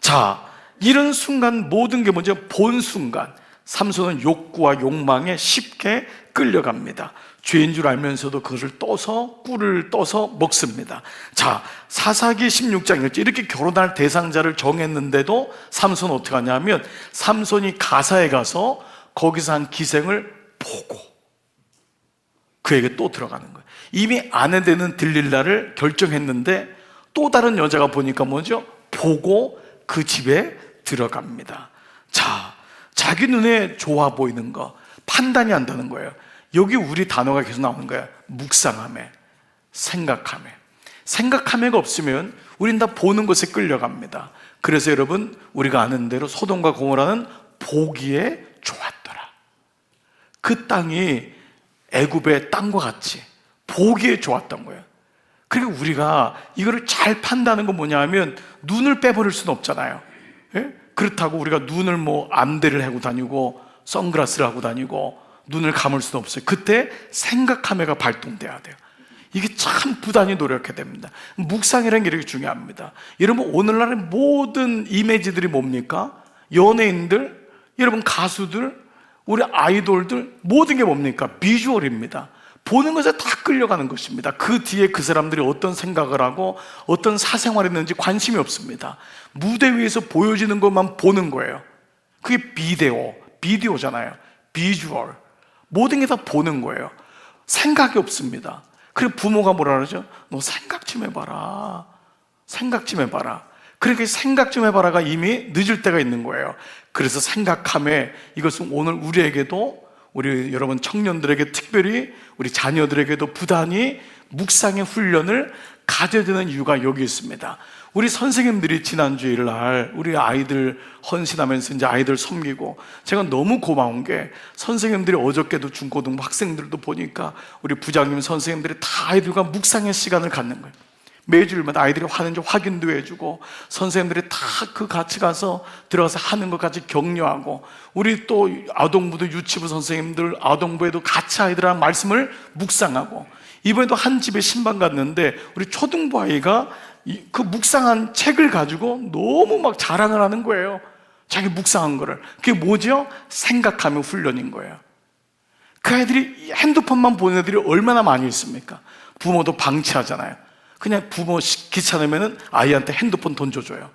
자, 이런 순간 모든 게 뭐죠? 본 순간 삼손은 욕구와 욕망에 쉽게 끌려갑니다. 죄인 줄 알면서도 그것을 떠서 꿀을 떠서 먹습니다. 자, 사사기 16장이었죠. 이렇게 결혼할 대상자를 정했는데도 삼손은 어떻게 하냐면 삼손이 가사에 가서 거기서 한 기생을 보고 그에게 또 들어가는 거예요. 이미 아내 되는 들릴라를 결정했는데 또 다른 여자가 보니까 뭐죠? 보고 그 집에 들어갑니다. 자, 자기 눈에 좋아 보이는 거 판단이 안다는 거예요. 여기 우리 단어가 계속 나오는 거예요. 묵상함에, 생각함에. 생각함에가 없으면 우린 다 보는 것에 끌려갑니다. 그래서 여러분, 우리가 아는 대로 소돔과 고모라는 보기에 좋았더라. 그 땅이 애굽의 땅과 같이 보기에 좋았던 거예요. 그리고 우리가 이거를 잘 판다는 건 뭐냐 하면 눈을 빼버릴 수는 없잖아요. 예? 그렇다고 우리가 눈을 뭐 안대를 하고 다니고 선글라스를 하고 다니고 눈을 감을 수는 없어요. 그때 생각함에가 발동돼야 돼요. 이게 참 부단히 노력해야 됩니다. 묵상이라는 게 이렇게 중요합니다. 여러분, 오늘날의 모든 이미지들이 뭡니까? 연예인들, 여러분 가수들, 우리 아이돌들, 모든 게 뭡니까? 비주얼입니다. 보는 것에 다 끌려가는 것입니다. 그 뒤에 그 사람들이 어떤 생각을 하고 어떤 사생활을 했는지 관심이 없습니다. 무대 위에서 보여지는 것만 보는 거예요. 그게 비디오잖아요. 비주얼. 모든 게 다 보는 거예요. 생각이 없습니다. 그리고 부모가 뭐라 그러죠? 너 생각 좀 해봐라. 생각 좀 해봐라. 그렇게 생각 좀 해봐라가 이미 늦을 때가 있는 거예요. 그래서 생각함에 이것은 오늘 우리에게도, 우리 여러분 청년들에게 특별히 우리 자녀들에게도 부단히 묵상의 훈련을 가져야 되는 이유가 여기 있습니다. 우리 선생님들이 지난 주일날 우리 아이들 헌신하면서 이제 아이들 섬기고 제가 너무 고마운 게 선생님들이 어저께도 중고등부 학생들도 보니까 우리 부장님 선생님들이 다 아이들과 묵상의 시간을 갖는 거예요. 매주일마다 아이들이 하는지 확인도 해주고 선생님들이 다 그 같이 가서 들어가서 하는 것까지 격려하고 우리 또 아동부도 유치부 선생님들 아동부에도 같이 아이들랑 말씀을 묵상하고 이번에도 한 집에 신방 갔는데 우리 초등부 아이가 그 묵상한 책을 가지고 너무 막 자랑을 하는 거예요. 자기 묵상한 거를. 그게 뭐죠? 생각하며 훈련인 거예요. 그 아이들이 핸드폰만 보는 애들이 얼마나 많이 있습니까? 부모도 방치하잖아요. 그냥 부모 귀찮으면 아이한테 핸드폰 던져줘요.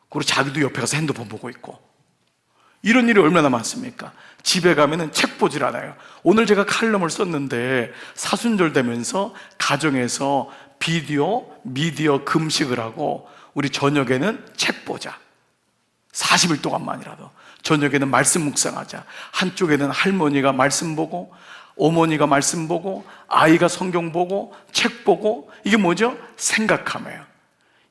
그리고 자기도 옆에 가서 핸드폰 보고 있고. 이런 일이 얼마나 많습니까? 집에 가면은 책 보질 않아요. 오늘 제가 칼럼을 썼는데 사순절 되면서 가정에서 미디어 금식을 하고 우리 저녁에는 책 보자. 40일 동안만이라도 저녁에는 말씀 묵상하자. 한쪽에는 할머니가 말씀 보고 어머니가 말씀 보고 아이가 성경 보고 책 보고 이게 뭐죠? 생각함이에요.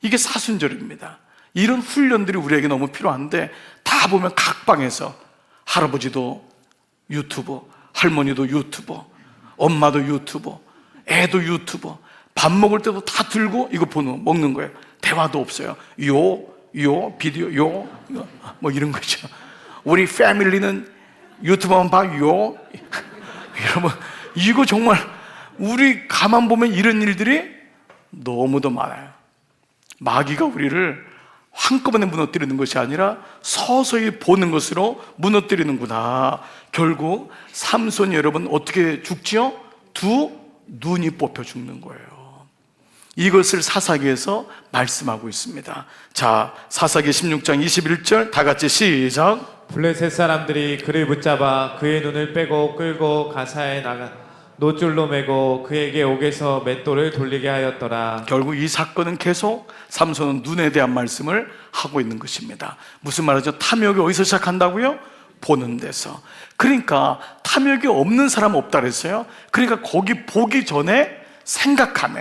이게 사순절입니다. 이런 훈련들이 우리에게 너무 필요한데 다 보면 각 방에서 할아버지도 유튜브, 할머니도 유튜브, 엄마도 유튜브, 애도 유튜브, 밥 먹을 때도 다 들고 이거 먹는 거예요. 대화도 없어요. 비디오, 뭐 이런 거죠. 우리 패밀리는 유튜브만 봐, 여러분, 이거 정말 우리 가만 보면 이런 일들이 너무도 많아요. 마귀가 우리를 한꺼번에 무너뜨리는 것이 아니라 서서히 보는 것으로 무너뜨리는구나. 결국 삼손이 여러분 어떻게 죽지요? 두 눈이 뽑혀 죽는 거예요. 이것을 사사기에서 말씀하고 있습니다. 자, 사사기 16장 21절 다 같이 시작. 블레셋 사람들이 그를 붙잡아 그의 눈을 빼고 끌고 가사에 노줄로 매고 그에게 옥에서 맷돌을 돌리게 하였더라. 결국 이 사건은 계속 삼손은 눈에 대한 말씀을 하고 있는 것입니다. 무슨 말이죠? 탐욕이 어디서 시작한다고요? 보는 데서. 그러니까 탐욕이 없는 사람 없다 그랬어요. 그러니까 거기 보기 전에 생각하며,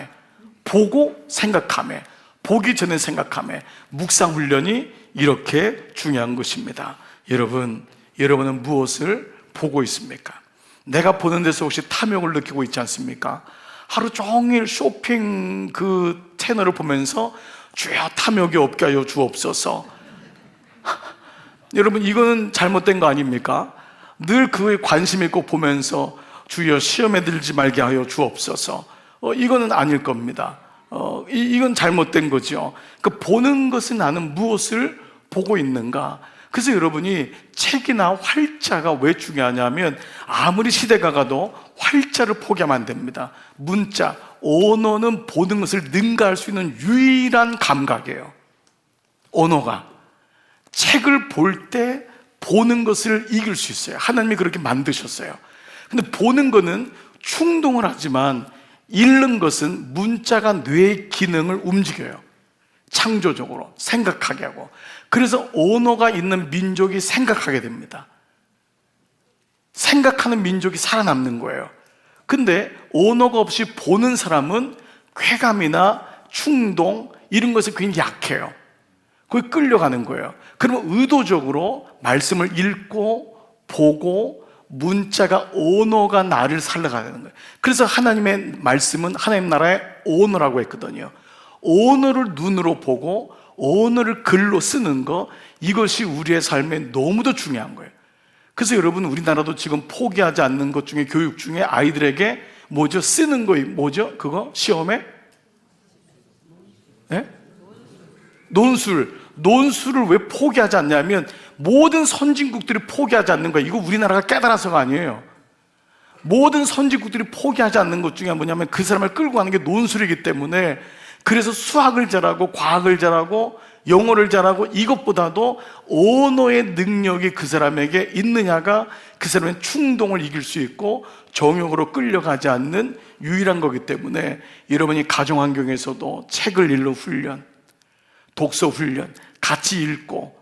보고 생각하며, 보기 전에 생각하며, 묵상 훈련이 이렇게 중요한 것입니다. 여러분은 무엇을 보고 있습니까? 내가 보는 데서 혹시 탐욕을 느끼고 있지 않습니까? 하루 종일 쇼핑 그 채널을 보면서 주여 탐욕이 없게 하여 주옵소서. 여러분, 이거는 잘못된 거 아닙니까? 늘 그에 관심 있고 보면서 주여 시험에 들지 말게 하여 주옵소서. 이거는 아닐 겁니다. 이건 잘못된 거죠. 그 보는 것은 나는 무엇을 보고 있는가? 그래서 여러분이 책이나 활자가 왜 중요하냐면 아무리 시대가 가도 활자를 포기하면 안 됩니다. 문자, 언어는 보는 것을 능가할 수 있는 유일한 감각이에요. 언어가. 책을 볼 때 보는 것을 이길 수 있어요. 하나님이 그렇게 만드셨어요. 근데 보는 거는 충동을 하지만 읽는 것은 문자가 뇌의 기능을 움직여요. 창조적으로 생각하게 하고. 그래서 언어가 있는 민족이 생각하게 됩니다. 생각하는 민족이 살아남는 거예요. 근데 언어가 없이 보는 사람은 쾌감이나 충동 이런 것에 굉장히 약해요. 거기 끌려가는 거예요. 그러면 의도적으로 말씀을 읽고 보고 문자가 언어가 나를 살려가는 거예요. 그래서 하나님의 말씀은 하나님 나라의 언어라고 했거든요. 언어를 눈으로 보고 언어를 글로 쓰는 거, 이것이 우리의 삶에 너무도 중요한 거예요. 그래서 여러분, 우리나라도 지금 포기하지 않는 것 중에 교육 중에 아이들에게 뭐죠? 쓰는 거 뭐죠? 그거 시험에? 네? 논술을 왜 포기하지 않냐면 모든 선진국들이 포기하지 않는 거예요. 이거 우리나라가 깨달아서가 아니에요. 모든 선진국들이 포기하지 않는 것 중에 뭐냐면 그 사람을 끌고 가는 게 논술이기 때문에, 그래서 수학을 잘하고 과학을 잘하고 영어를 잘하고 이것보다도 언어의 능력이 그 사람에게 있느냐가 그 사람의 충동을 이길 수 있고 정욕으로 끌려가지 않는 유일한 거기 때문에, 여러분이 가정 환경에서도 책을 읽는 훈련, 독서 훈련, 같이 읽고,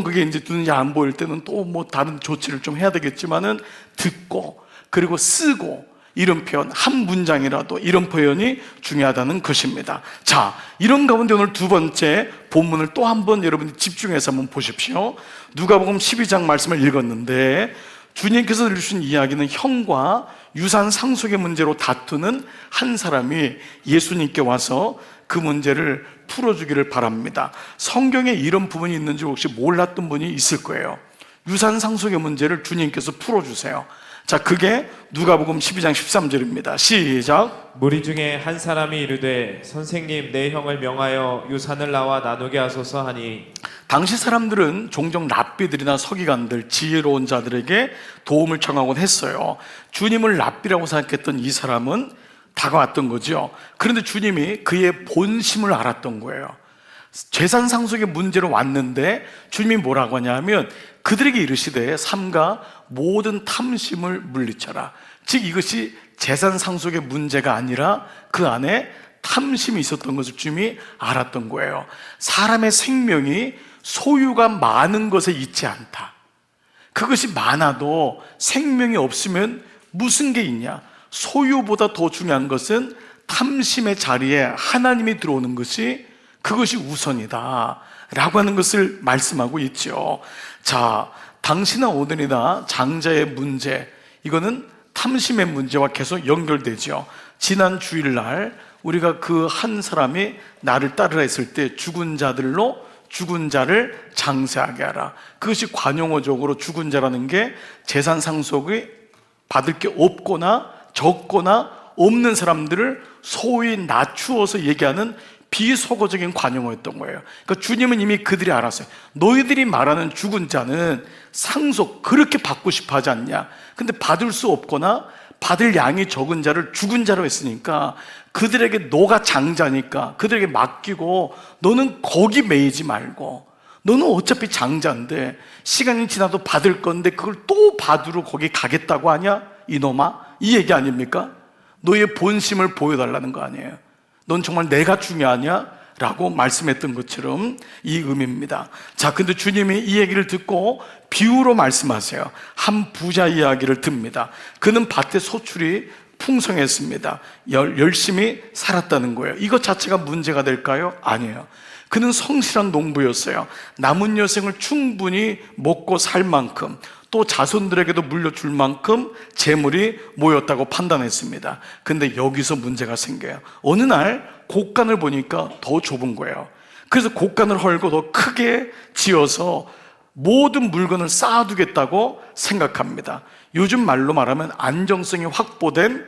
그게 이제 눈이 안 보일 때는 또 뭐 다른 조치를 좀 해야 되겠지만은 듣고, 그리고 쓰고, 이런 표현, 한 문장이라도 이런 표현이 중요하다는 것입니다. 자, 이런 가운데 오늘 두 번째 본문을 또 한번 여러분이 집중해서 한번 보십시오. 누가복음 12장 말씀을 읽었는데, 주님께서 들으신 이야기는 형과 유산 상속의 문제로 다투는 한 사람이 예수님께 와서 그 문제를 풀어주기를 바랍니다. 성경에 이런 부분이 있는지 혹시 몰랐던 분이 있을 거예요. 유산 상속의 문제를 주님께서 풀어주세요. 자, 그게 누가복음 12장 13절입니다. 시작. 무리 중에 한 사람이 이르되 선생님, 내 형을 명하여 유산을 나와 나누게 하소서 하니. 당시 사람들은 종종 랍비들이나 서기관들, 지혜로운 자들에게 도움을 청하곤 했어요. 주님을 랍비라고 생각했던 이 사람은 다가왔던 거죠. 그런데 주님이 그의 본심을 알았던 거예요. 재산 상속의 문제로 왔는데 주님이 뭐라고 하냐면 그들에게 이르시되 삼가 모든 탐심을 물리쳐라. 즉 이것이 재산 상속의 문제가 아니라 그 안에 탐심이 있었던 것을 주님이 알았던 거예요. 사람의 생명이 소유가 많은 것에 있지 않다. 그것이 많아도 생명이 없으면 무슨 게 있냐? 소유보다 더 중요한 것은 탐심의 자리에 하나님이 들어오는 것이, 그것이 우선이다 라고 하는 것을 말씀하고 있죠. 자, 당시나 오늘이나 장자의 문제, 이거는 탐심의 문제와 계속 연결되죠. 지난 주일날 우리가 그 한 사람이 나를 따르라 했을 때 죽은 자들로 죽은 자를 장세하게 하라. 그것이 관용어적으로 죽은 자라는 게 재산 상속이 받을 게 없거나 적거나 없는 사람들을 소위 낮추어서 얘기하는 비속어적인 관용어였던 거예요. 그러니까 주님은 이미 그들이 알았어요. 너희들이 말하는 죽은 자는 상속 그렇게 받고 싶어 하지 않냐? 근데 받을 수 없거나 받을 양이 적은 자를 죽은 자로 했으니까 그들에게 너가 장자니까 그들에게 맡기고 너는 거기 매이지 말고, 너는 어차피 장자인데 시간이 지나도 받을 건데 그걸 또 받으러 거기 가겠다고 하냐? 이놈아, 이 얘기 아닙니까? 너의 본심을 보여달라는 거 아니에요. 넌 정말 내가 중요하냐? 라고 말씀했던 것처럼 이 의미입니다. 자, 근데 주님이 이 얘기를 듣고 비유로 말씀하세요. 한 부자 이야기를 듭니다. 그는 밭에 소출이 풍성했습니다. 열심히 살았다는 거예요. 이것 자체가 문제가 될까요? 아니에요. 그는 성실한 농부였어요. 남은 여생을 충분히 먹고 살 만큼, 또 자손들에게도 물려줄 만큼 재물이 모였다고 판단했습니다. 근데 여기서 문제가 생겨요. 어느 날 곡간을 보니까 더 좁은 거예요. 그래서 곡간을 헐고 더 크게 지어서 모든 물건을 쌓아두겠다고 생각합니다. 요즘 말로 말하면 안정성이 확보된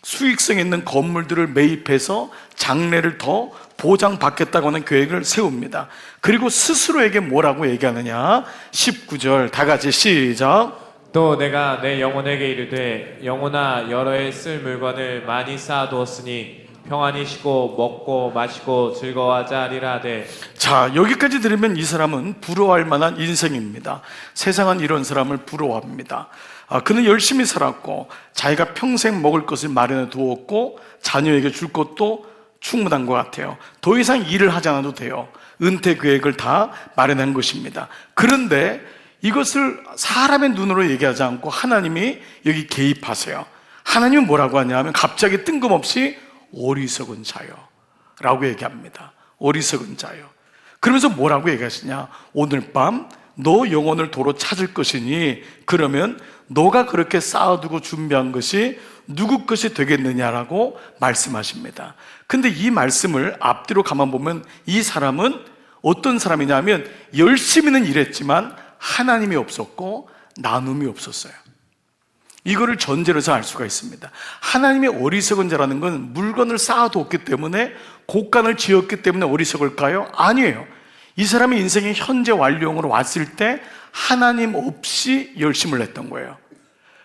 수익성 있는 건물들을 매입해서 장래를 더 보장받겠다고 하는 계획을 세웁니다. 그리고 스스로에게 뭐라고 얘기하느냐? 19절 다 같이 시작. 또 내가 내 영혼에게 이르되 영혼아 여러 해 쓸 물건을 많이 쌓아두었으니 평안히 쉬고 먹고 마시고 즐거워하자 하리라 하되. 자, 여기까지 들으면 이 사람은 부러워할 만한 인생입니다. 세상은 이런 사람을 부러워합니다. 그는 열심히 살았고 자기가 평생 먹을 것을 마련해 두었고 자녀에게 줄 것도 충분한 것 같아요. 더 이상 일을 하지 않아도 돼요. 은퇴 계획을 다 마련한 것입니다. 그런데 이것을 사람의 눈으로 얘기하지 않고 하나님이 여기 개입하세요. 하나님은 뭐라고 하냐면 갑자기 뜬금없이 어리석은 자요 라고 얘기합니다. 어리석은 자요. 그러면서 뭐라고 얘기하시냐? 오늘 밤 너 영혼을 도로 찾을 것이니 그러면 너가 그렇게 쌓아두고 준비한 것이 누구 것이 되겠느냐라고 말씀하십니다. 근데 이 말씀을 앞뒤로 가만 보면 이 사람은 어떤 사람이냐면 열심히는 일했지만 하나님이 없었고 나눔이 없었어요. 이거를 전제로 해서 알 수가 있습니다. 하나님의 어리석은 자라는 건 물건을 쌓아뒀기 때문에 곡간을 지었기 때문에 어리석을까요? 아니에요. 이 사람의 인생의 현재 완료형으로 왔을 때 하나님 없이 열심을 했던 거예요.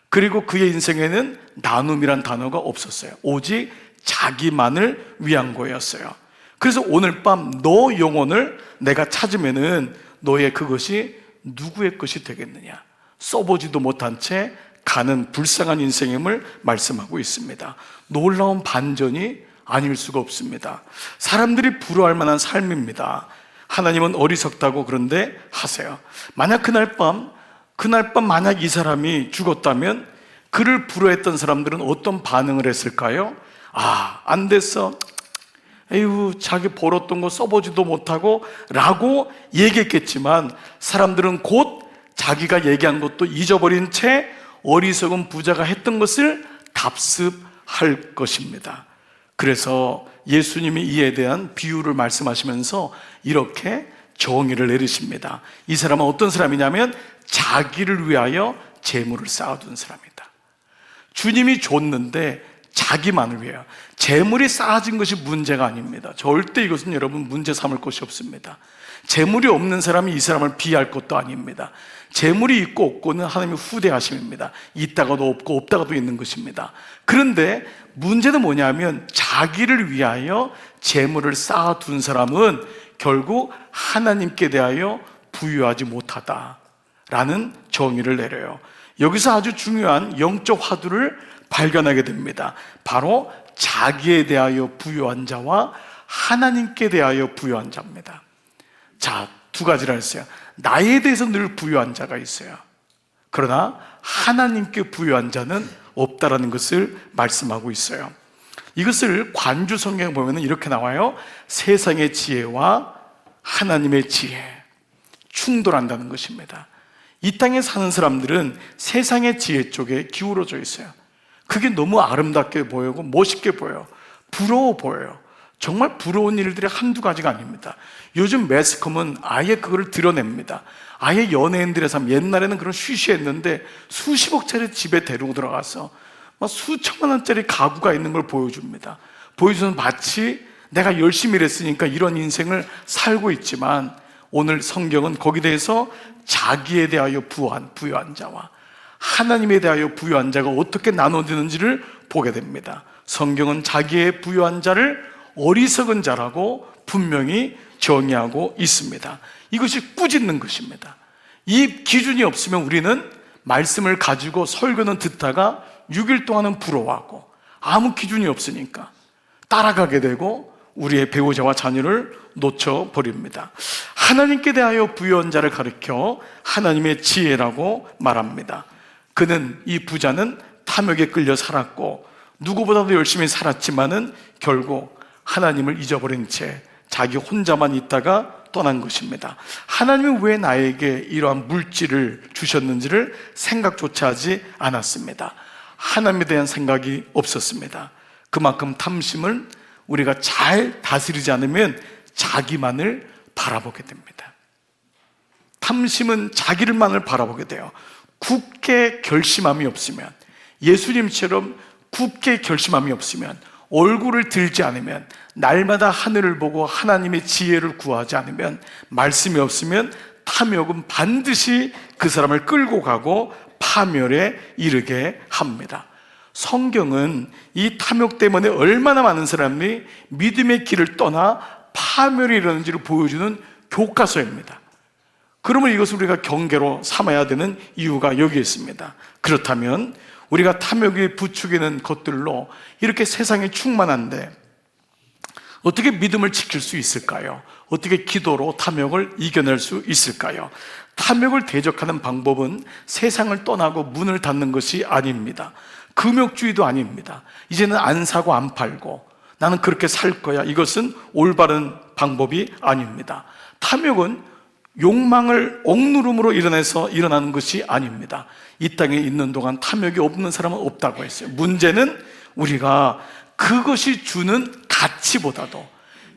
그리고 그의 인생에는 나눔이란 단어가 없었어요. 오직 자기만을 위한 거였어요. 그래서 오늘 밤 너 영혼을 내가 찾으면은 너의 그것이 누구의 것이 되겠느냐? 써보지도 못한 채 가는 불쌍한 인생임을 말씀하고 있습니다. 놀라운 반전이 아닐 수가 없습니다. 사람들이 부러워할 만한 삶입니다. 하나님은 어리석다고 그런데 하세요. 만약 그날 밤 만약 이 사람이 죽었다면 그를 부러워했던 사람들은 어떤 반응을 했을까요? 안 됐어. 에휴, 자기 벌었던 거 써보지도 못하고 라고 얘기했겠지만 사람들은 곧 자기가 얘기한 것도 잊어버린 채 어리석은 부자가 했던 것을 답습할 것입니다. 그래서 예수님이 이에 대한 비유를 말씀하시면서 이렇게 정의를 내리십니다. 이 사람은 어떤 사람이냐면 자기를 위하여 재물을 쌓아둔 사람이다. 주님이 줬는데 자기만을 위하여 재물이 쌓아진 것이 문제가 아닙니다. 절대 이것은 여러분 문제 삼을 것이 없습니다. 재물이 없는 사람이 이 사람을 비할 것도 아닙니다. 재물이 있고 없고는 하나님의 후대하심입니다. 있다가도 없고 없다가도 있는 것입니다. 그런데 문제는 뭐냐면 자기를 위하여 재물을 쌓아둔 사람은 결국 하나님께 대하여 부유하지 못하다라는 정의를 내려요. 여기서 아주 중요한 영적 화두를 발견하게 됩니다. 바로 자기에 대하여 부유한 자와 하나님께 대하여 부유한 자입니다. 자, 두 가지를 했어요. 나에 대해서 늘 부유한 자가 있어요. 그러나 하나님께 부유한 자는 없다라는 것을 말씀하고 있어요. 이것을 관주 성경에 보면 이렇게 나와요. 세상의 지혜와 하나님의 지혜 충돌한다는 것입니다. 이 땅에 사는 사람들은 세상의 지혜 쪽에 기울어져 있어요. 그게 너무 아름답게 보이고 멋있게 보여요. 부러워 보여요. 정말 부러운 일들이 한두 가지가 아닙니다. 요즘 매스컴은 아예 그거를 드러냅니다. 아예 연예인들의 삶, 옛날에는 그런 쉬쉬했는데 수십억짜리 집에 데리고 들어가서 막 수천만 원짜리 가구가 있는 걸 보여줍니다. 보여주면 마치 내가 열심히 일했으니까 이런 인생을 살고 있지만 오늘 성경은 거기에 대해서 자기에 대하여 부유한 자와 하나님에 대하여 부유한 자가 어떻게 나눠지는지를 보게 됩니다. 성경은 자기의 부유한 자를 어리석은 자라고 분명히 정의하고 있습니다. 이것이 꾸짖는 것입니다. 이 기준이 없으면 우리는 말씀을 가지고 설교는 듣다가 6일 동안은 부러워하고 아무 기준이 없으니까 따라가게 되고 우리의 배우자와 자녀를 놓쳐버립니다. 하나님께 대하여 부여한 자를 가리켜 하나님의 지혜라고 말합니다. 그는, 이 부자는 탐욕에 끌려 살았고 누구보다도 열심히 살았지만은 결국 하나님을 잊어버린 채 자기 혼자만 있다가 떠난 것입니다. 하나님은 왜 나에게 이러한 물질을 주셨는지를 생각조차 하지 않았습니다. 하나님에 대한 생각이 없었습니다. 그만큼 탐심을 우리가 잘 다스리지 않으면 자기만을 바라보게 됩니다. 탐심은 자기만을 바라보게 돼요. 굳게 결심함이 없으면, 예수님처럼 굳게 결심함이 없으면, 얼굴을 들지 않으면, 날마다 하늘을 보고 하나님의 지혜를 구하지 않으면, 말씀이 없으면 탐욕은 반드시 그 사람을 끌고 가고 파멸에 이르게 합니다. 성경은 이 탐욕 때문에 얼마나 많은 사람이 믿음의 길을 떠나 파멸에 이르는지를 보여주는 교과서입니다. 그러면 이것을 우리가 경계로 삼아야 되는 이유가 여기에 있습니다. 그렇다면 우리가 탐욕이 부추기는 것들로 이렇게 세상이 충만한데 어떻게 믿음을 지킬 수 있을까요? 어떻게 기도로 탐욕을 이겨낼 수 있을까요? 탐욕을 대적하는 방법은 세상을 떠나고 문을 닫는 것이 아닙니다. 금욕주의도 아닙니다. 이제는 안 사고 안 팔고 나는 그렇게 살 거야. 이것은 올바른 방법이 아닙니다. 탐욕은 욕망을 억누름으로 일어나는 것이 아닙니다. 이 땅에 있는 동안 탐욕이 없는 사람은 없다고 했어요. 문제는 우리가 그것이 주는 가치보다도,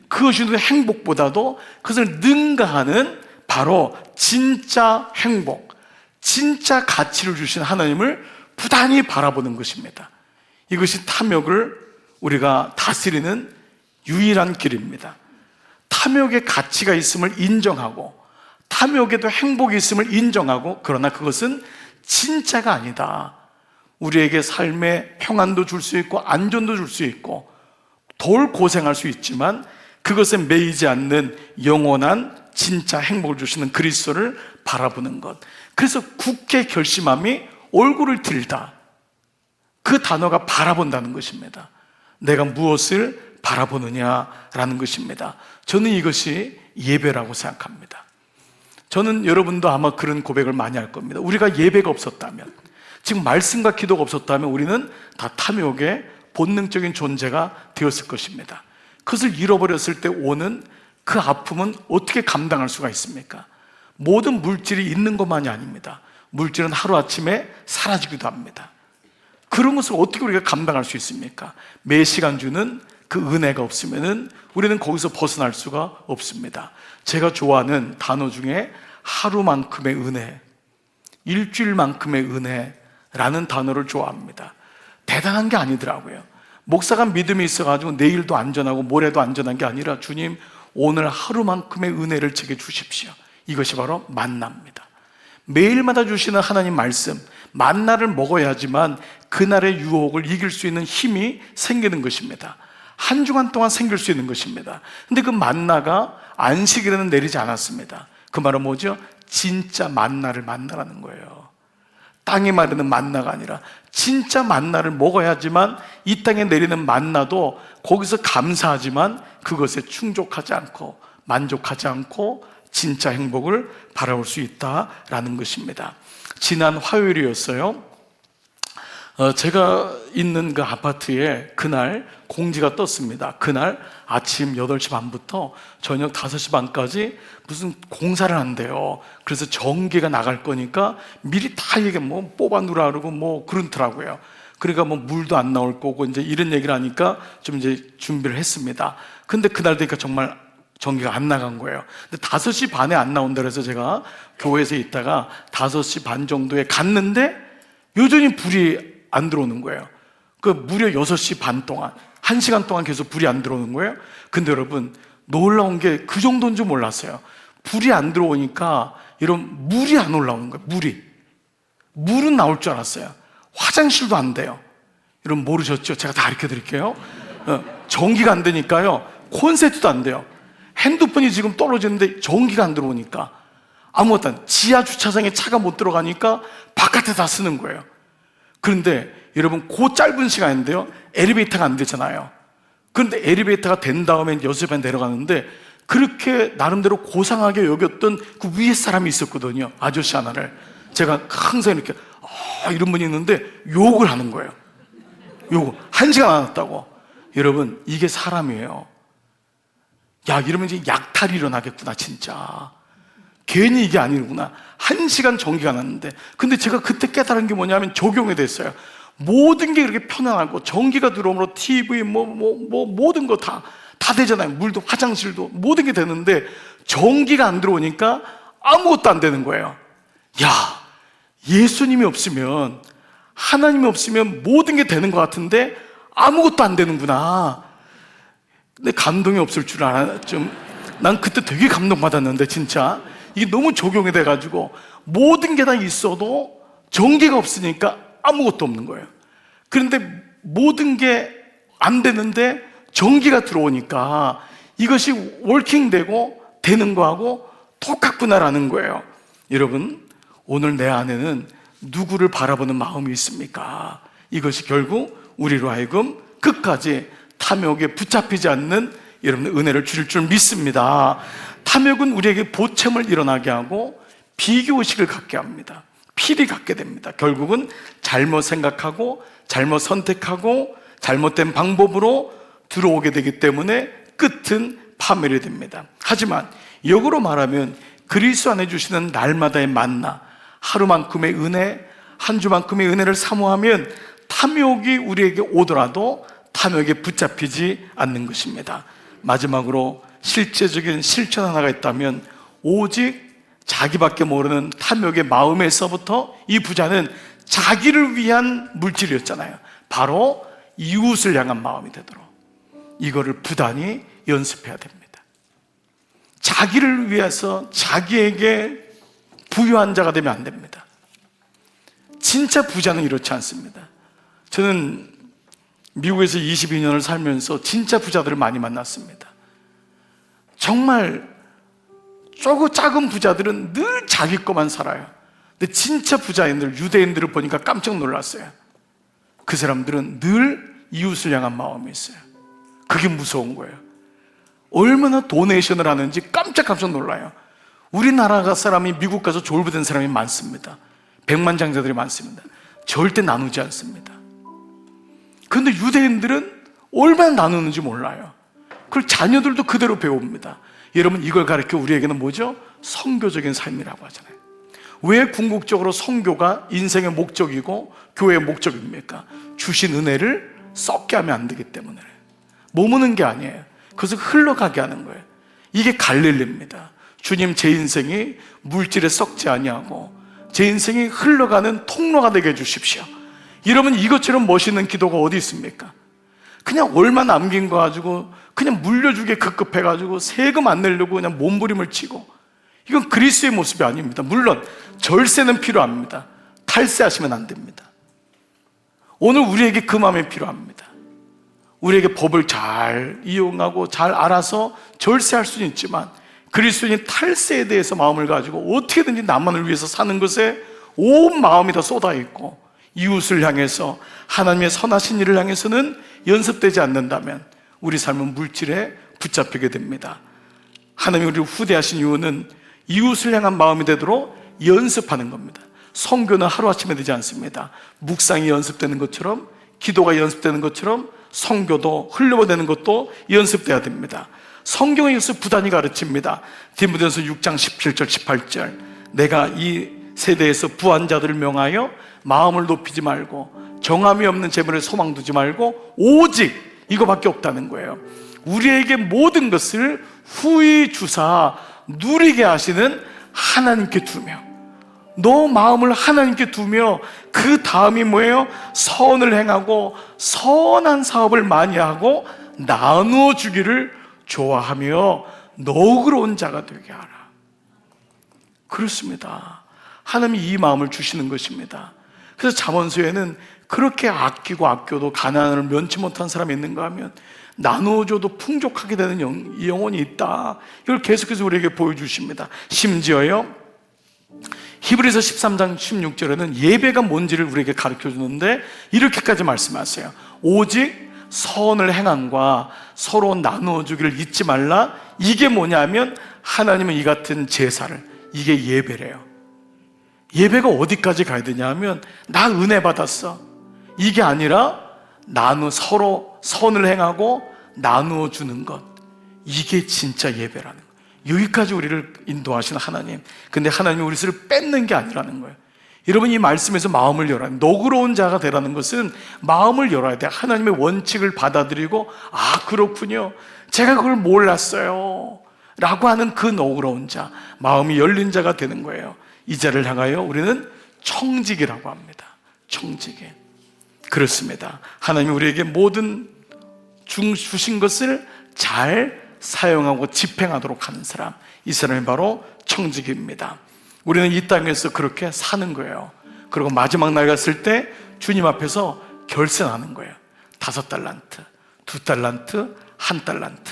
그것이 주는 행복보다도 그것을 능가하는 바로 진짜 행복, 진짜 가치를 주신 하나님을 부단히 바라보는 것입니다. 이것이 탐욕을 우리가 다스리는 유일한 길입니다. 탐욕의 가치가 있음을 인정하고 탐욕에도 행복이 있음을 인정하고, 그러나 그것은 진짜가 아니다. 우리에게 삶의 평안도 줄 수 있고 안전도 줄 수 있고 덜 고생할 수 있지만 그것에 매이지 않는 영원한 진짜 행복을 주시는 그리스도를 바라보는 것. 그래서 굳게 결심함이 얼굴을 들다, 그 단어가 바라본다는 것입니다. 내가 무엇을 바라보느냐라는 것입니다. 저는 이것이 예배라고 생각합니다. 저는 여러분도 아마 그런 고백을 많이 할 겁니다. 우리가 예배가 없었다면, 지금 말씀과 기도가 없었다면 우리는 다 탐욕의 본능적인 존재가 되었을 것입니다. 그것을 잃어버렸을 때 오는 그 아픔은 어떻게 감당할 수가 있습니까? 모든 물질이 있는 것만이 아닙니다. 물질은 하루아침에 사라지기도 합니다. 그런 것을 어떻게 우리가 감당할 수 있습니까? 매 시간 주는 그 은혜가 없으면은 우리는 거기서 벗어날 수가 없습니다. 제가 좋아하는 단어 중에 하루만큼의 은혜, 일주일만큼의 은혜라는 단어를 좋아합니다. 대단한 게 아니더라고요. 목사가 믿음이 있어가지고 내일도 안전하고 모레도 안전한 게 아니라, 주님 오늘 하루만큼의 은혜를 제게 주십시오. 이것이 바로 만나입니다. 매일마다 주시는 하나님 말씀, 만나를 먹어야지만 그날의 유혹을 이길 수 있는 힘이 생기는 것입니다. 한 주간 동안 생길 수 있는 것입니다. 근데 그 만나가 안식일에는 내리지 않았습니다. 그 말은 뭐죠? 진짜 만나를 만나라는 거예요. 땅에 마르는 만나가 아니라 진짜 만나를 먹어야지만 이 땅에 내리는 만나도 거기서 감사하지만 그것에 충족하지 않고 만족하지 않고 진짜 행복을 바라볼 수 있다라는 것입니다. 지난 화요일이었어요. 제가 있는 그 아파트에 그날 공지가 떴습니다. 그날 아침 8시 반부터 저녁 5시 반까지 무슨 공사를 한대요. 그래서 전기가 나갈 거니까 미리 다 얘기 뽑아 누라 그러고 그렇더라고요. 그러니까 물도 안 나올 거고 이제 이런 얘기를 하니까 좀 이제 준비를 했습니다. 근데 그날 되니까 정말 전기가 안 나간 거예요. 근데 5시 반에 안 나온다 그래서 제가 교회에서 있다가 5시 반 정도에 갔는데 여전히 불이 안 들어오는 거예요. 그 무려 6시 반 동안, 1시간 동안 계속 불이 안 들어오는 거예요. 근데 여러분, 놀라운 게 그 정도인 줄 몰랐어요. 불이 안 들어오니까 이런 물이 안 올라오는 거예요. 물은 나올 줄 알았어요. 화장실도 안 돼요. 여러분 모르셨죠? 제가 다 가르쳐 드릴게요. 전기가 안 되니까요, 콘센트도 안 돼요. 핸드폰이 지금 떨어지는데 전기가 안 들어오니까 아무것도 안, 지하 주차장에 차가 못 들어가니까 바깥에 다 쓰는 거예요. 그런데 여러분 그 짧은 시간인데요, 엘리베이터가 안 되잖아요. 그런데 엘리베이터가 된 다음에 6배 내려가는데, 그렇게 나름대로 고상하게 여겼던 그 위에 사람이 있었거든요. 아저씨 하나를 제가 항상 이렇게 이런 분이 있는데 욕을 하는 거예요. 욕을 1시간 안 왔다고. 여러분, 이게 사람이에요. 야, 이러면 이제 약탈이 일어나겠구나. 진짜 괜히 이게 아니구나. 1시간 전기가 났는데, 근데 제가 그때 깨달은 게 뭐냐면 적용이 됐어요. 모든 게 그렇게 편안하고 전기가 들어오므로 TV 모든 거 다 되잖아요. 물도, 화장실도 모든 게 되는데 전기가 안 들어오니까 아무것도 안 되는 거예요. 야, 예수님이 없으면, 하나님이 없으면 모든 게 되는 것 같은데 아무것도 안 되는구나. 근데 감동이 없을 줄 알아. 난 그때 되게 감동받았는데, 진짜 이게 너무 적용이 돼가지고 모든 게 다 있어도 전기가 없으니까 아무것도 없는 거예요. 그런데 모든 게 안 되는데 전기가 들어오니까 이것이 워킹되고 되는 거하고 똑같구나라는 거예요. 여러분, 오늘 내 안에는 누구를 바라보는 마음이 있습니까? 이것이 결국 우리로 하여금 끝까지 탐욕에 붙잡히지 않는 여러분의 은혜를 주실 줄 믿습니다. 탐욕은 우리에게 보챔을 일어나게 하고 비교의식을 갖게 합니다. 필히 갖게 됩니다. 결국은 잘못 생각하고 잘못 선택하고 잘못된 방법으로 들어오게 되기 때문에 끝은 파멸이 됩니다. 하지만 역으로 말하면 그리스도 안에 주시는 날마다의 만나, 하루만큼의 은혜, 한 주만큼의 은혜를 사모하면 탐욕이 우리에게 오더라도 탐욕에 붙잡히지 않는 것입니다. 마지막으로 실제적인 실천 하나가 있다면, 오직 자기밖에 모르는 탐욕의 마음에서부터 이 부자는 자기를 위한 물질이었잖아요. 바로 이웃을 향한 마음이 되도록 이거를 부단히 연습해야 됩니다. 자기를 위해서 자기에게 부유한 자가 되면 안 됩니다. 진짜 부자는 이렇지 않습니다. 저는 미국에서 22년을 살면서 진짜 부자들을 많이 만났습니다. 정말 작은 부자들은 늘 자기 것만 살아요. 근데 진짜 부자인들, 유대인들을 보니까 깜짝 놀랐어요. 그 사람들은 늘 이웃을 향한 마음이 있어요. 그게 무서운 거예요. 얼마나 도네이션을 하는지 깜짝 놀라요. 우리나라 사람이 미국 가서 졸부된 사람이 많습니다. 백만장자들이 많습니다. 절대 나누지 않습니다. 그런데 유대인들은 얼마나 나누는지 몰라요. 그걸 자녀들도 그대로 배웁니다. 여러분, 이걸 가르쳐 우리에게는 뭐죠? 선교적인 삶이라고 하잖아요. 왜 궁극적으로 선교가 인생의 목적이고 교회의 목적입니까? 주신 은혜를 썩게 하면 안 되기 때문에. 머무는 게 아니에요. 그것을 흘러가게 하는 거예요. 이게 갈릴리입니다. 주님, 제 인생이 물질에 썩지 아니하고 제 인생이 흘러가는 통로가 되게 해주십시오. 여러분, 이것처럼 멋있는 기도가 어디 있습니까? 그냥 얼마 남긴 거 가지고 그냥 물려주게 급급해가지고 세금 안 내려고 그냥 몸부림을 치고, 이건 그리스도의 모습이 아닙니다. 물론 절세는 필요합니다. 탈세하시면 안 됩니다. 오늘 우리에게 그 마음이 필요합니다. 우리에게 법을 잘 이용하고 잘 알아서 절세할 수는 있지만, 그리스도인 탈세에 대해서 마음을 가지고 어떻게든지 남만을 위해서 사는 것에 온 마음이 다 쏟아 있고, 이웃을 향해서 하나님의 선하신 일을 향해서는 연습되지 않는다면 우리 삶은 물질에 붙잡히게 됩니다. 하나님이 우리를 후대하신 이유는 이웃을 향한 마음이 되도록 연습하는 겁니다. 선교는 하루아침에 되지 않습니다. 묵상이 연습되는 것처럼, 기도가 연습되는 것처럼 선교도, 흘려보내는 것도 연습돼야 됩니다. 성경에 이것을 부단히 가르칩니다. 디모데전서 6장 17절 18절, 내가 이 세대에서 부한 자들을 명하여 마음을 높이지 말고 정함이 없는 재물에 소망 두지 말고 오직 이거밖에 없다는 거예요. 우리에게 모든 것을 후히 주사 누리게 하시는 하나님께 두며, 너 마음을 하나님께 두며 그 다음이 뭐예요? 선을 행하고 선한 사업을 많이 하고 나누어 주기를 좋아하며 너그러운 자가 되게 하라. 그렇습니다. 하나님이 이 마음을 주시는 것입니다. 그래서 잠언서에는 그렇게 아끼고 아껴도 가난을 면치 못한 사람이 있는가 하면 나누어줘도 풍족하게 되는 영혼이 있다. 이걸 계속해서 우리에게 보여주십니다. 심지어요, 히브리서 13장 16절에는 예배가 뭔지를 우리에게 가르쳐 주는데 이렇게까지 말씀하세요. 오직 선을 행함과 서로 나누어 주기를 잊지 말라. 이게 뭐냐면 하나님은 이 같은 제사를, 이게 예배래요. 예배가 어디까지 가야 되냐 하면 나 은혜 받았어, 이게 아니라 서로 선을 행하고 나누어 주는 것, 이게 진짜 예배라는 거예요. 여기까지 우리를 인도하신 하나님. 근데 하나님이 우리를 뺏는 게 아니라는 거예요. 여러분, 이 말씀에서 마음을 열어야 돼요. 너그러운 자가 되라는 것은 마음을 열어야 돼요. 하나님의 원칙을 받아들이고, 아 그렇군요, 제가 그걸 몰랐어요 라고 하는 그 너그러운 자, 마음이 열린 자가 되는 거예요. 이 자를 향하여 우리는 청직이라고 합니다. 청직이. 그렇습니다. 하나님이 우리에게 모든 주신 것을 잘 사용하고 집행하도록 하는 사람, 이 사람이 바로 청직입니다. 우리는 이 땅에서 그렇게 사는 거예요. 그리고 마지막 날 갔을 때 주님 앞에서 결산하는 거예요. 5달란트, 2달란트, 1달란트.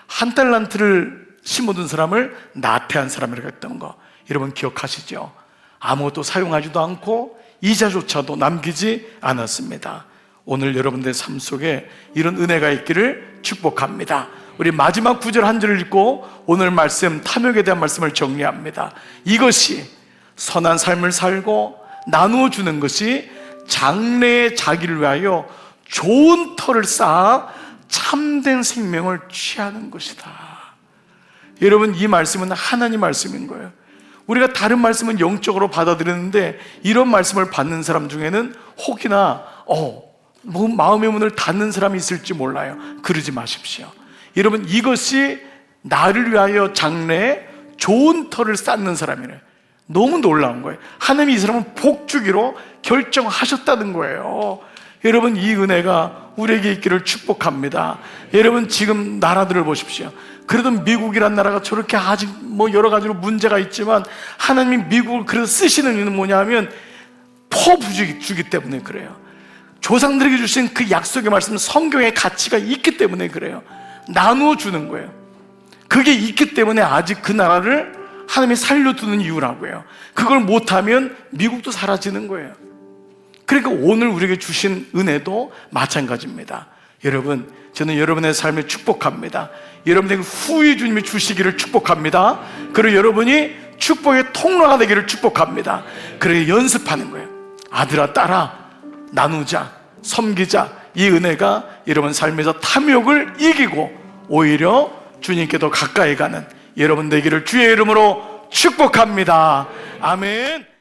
1달란트를 심어둔 사람을 나태한 사람이라고 했던 거 여러분 기억하시죠? 아무것도 사용하지도 않고 이자조차도 남기지 않았습니다. 오늘 여러분들의 삶 속에 이런 은혜가 있기를 축복합니다. 우리 마지막 9절 한 절을 읽고 오늘 말씀, 탐욕에 대한 말씀을 정리합니다. 이것이 선한 삶을 살고 나누어 주는 것이 장래의 자기를 위하여 좋은 터를 쌓아 참된 생명을 취하는 것이다. 여러분, 이 말씀은 하나님 말씀인 거예요. 우리가 다른 말씀은 영적으로 받아들이는데 이런 말씀을 받는 사람 중에는 혹이나 뭐 마음의 문을 닫는 사람이 있을지 몰라요. 그러지 마십시오. 여러분, 이것이 나를 위하여 장래에 좋은 터를 쌓는 사람이래요. 너무 놀라운 거예요. 하나님이 이 사람을 복 주기로 결정하셨다는 거예요. 여러분, 이 은혜가 우리에게 있기를 축복합니다. 여러분, 지금 나라들을 보십시오. 그래도 미국이란 나라가 저렇게 아직 뭐 여러 가지로 문제가 있지만 하나님이 미국을 그래서 쓰시는 이유는 뭐냐면 주기 때문에 그래요. 조상들에게 주신 그 약속의 말씀, 성경의 가치가 있기 때문에 그래요. 나누어 주는 거예요. 그게 있기 때문에 아직 그 나라를 하나님이 살려두는 이유라고요. 그걸 못하면 미국도 사라지는 거예요. 그러니까 오늘 우리에게 주신 은혜도 마찬가지입니다. 여러분, 저는 여러분의 삶을 축복합니다. 여러분에게 후히 주님이 주시기를 축복합니다. 그리고 여러분이 축복의 통로가 되기를 축복합니다. 그래서 연습하는 거예요. 아들아, 딸아, 나누자, 섬기자. 이 은혜가 여러분 삶에서 탐욕을 이기고 오히려 주님께 더 가까이 가는 여러분 되기를 주의 이름으로 축복합니다. 아멘.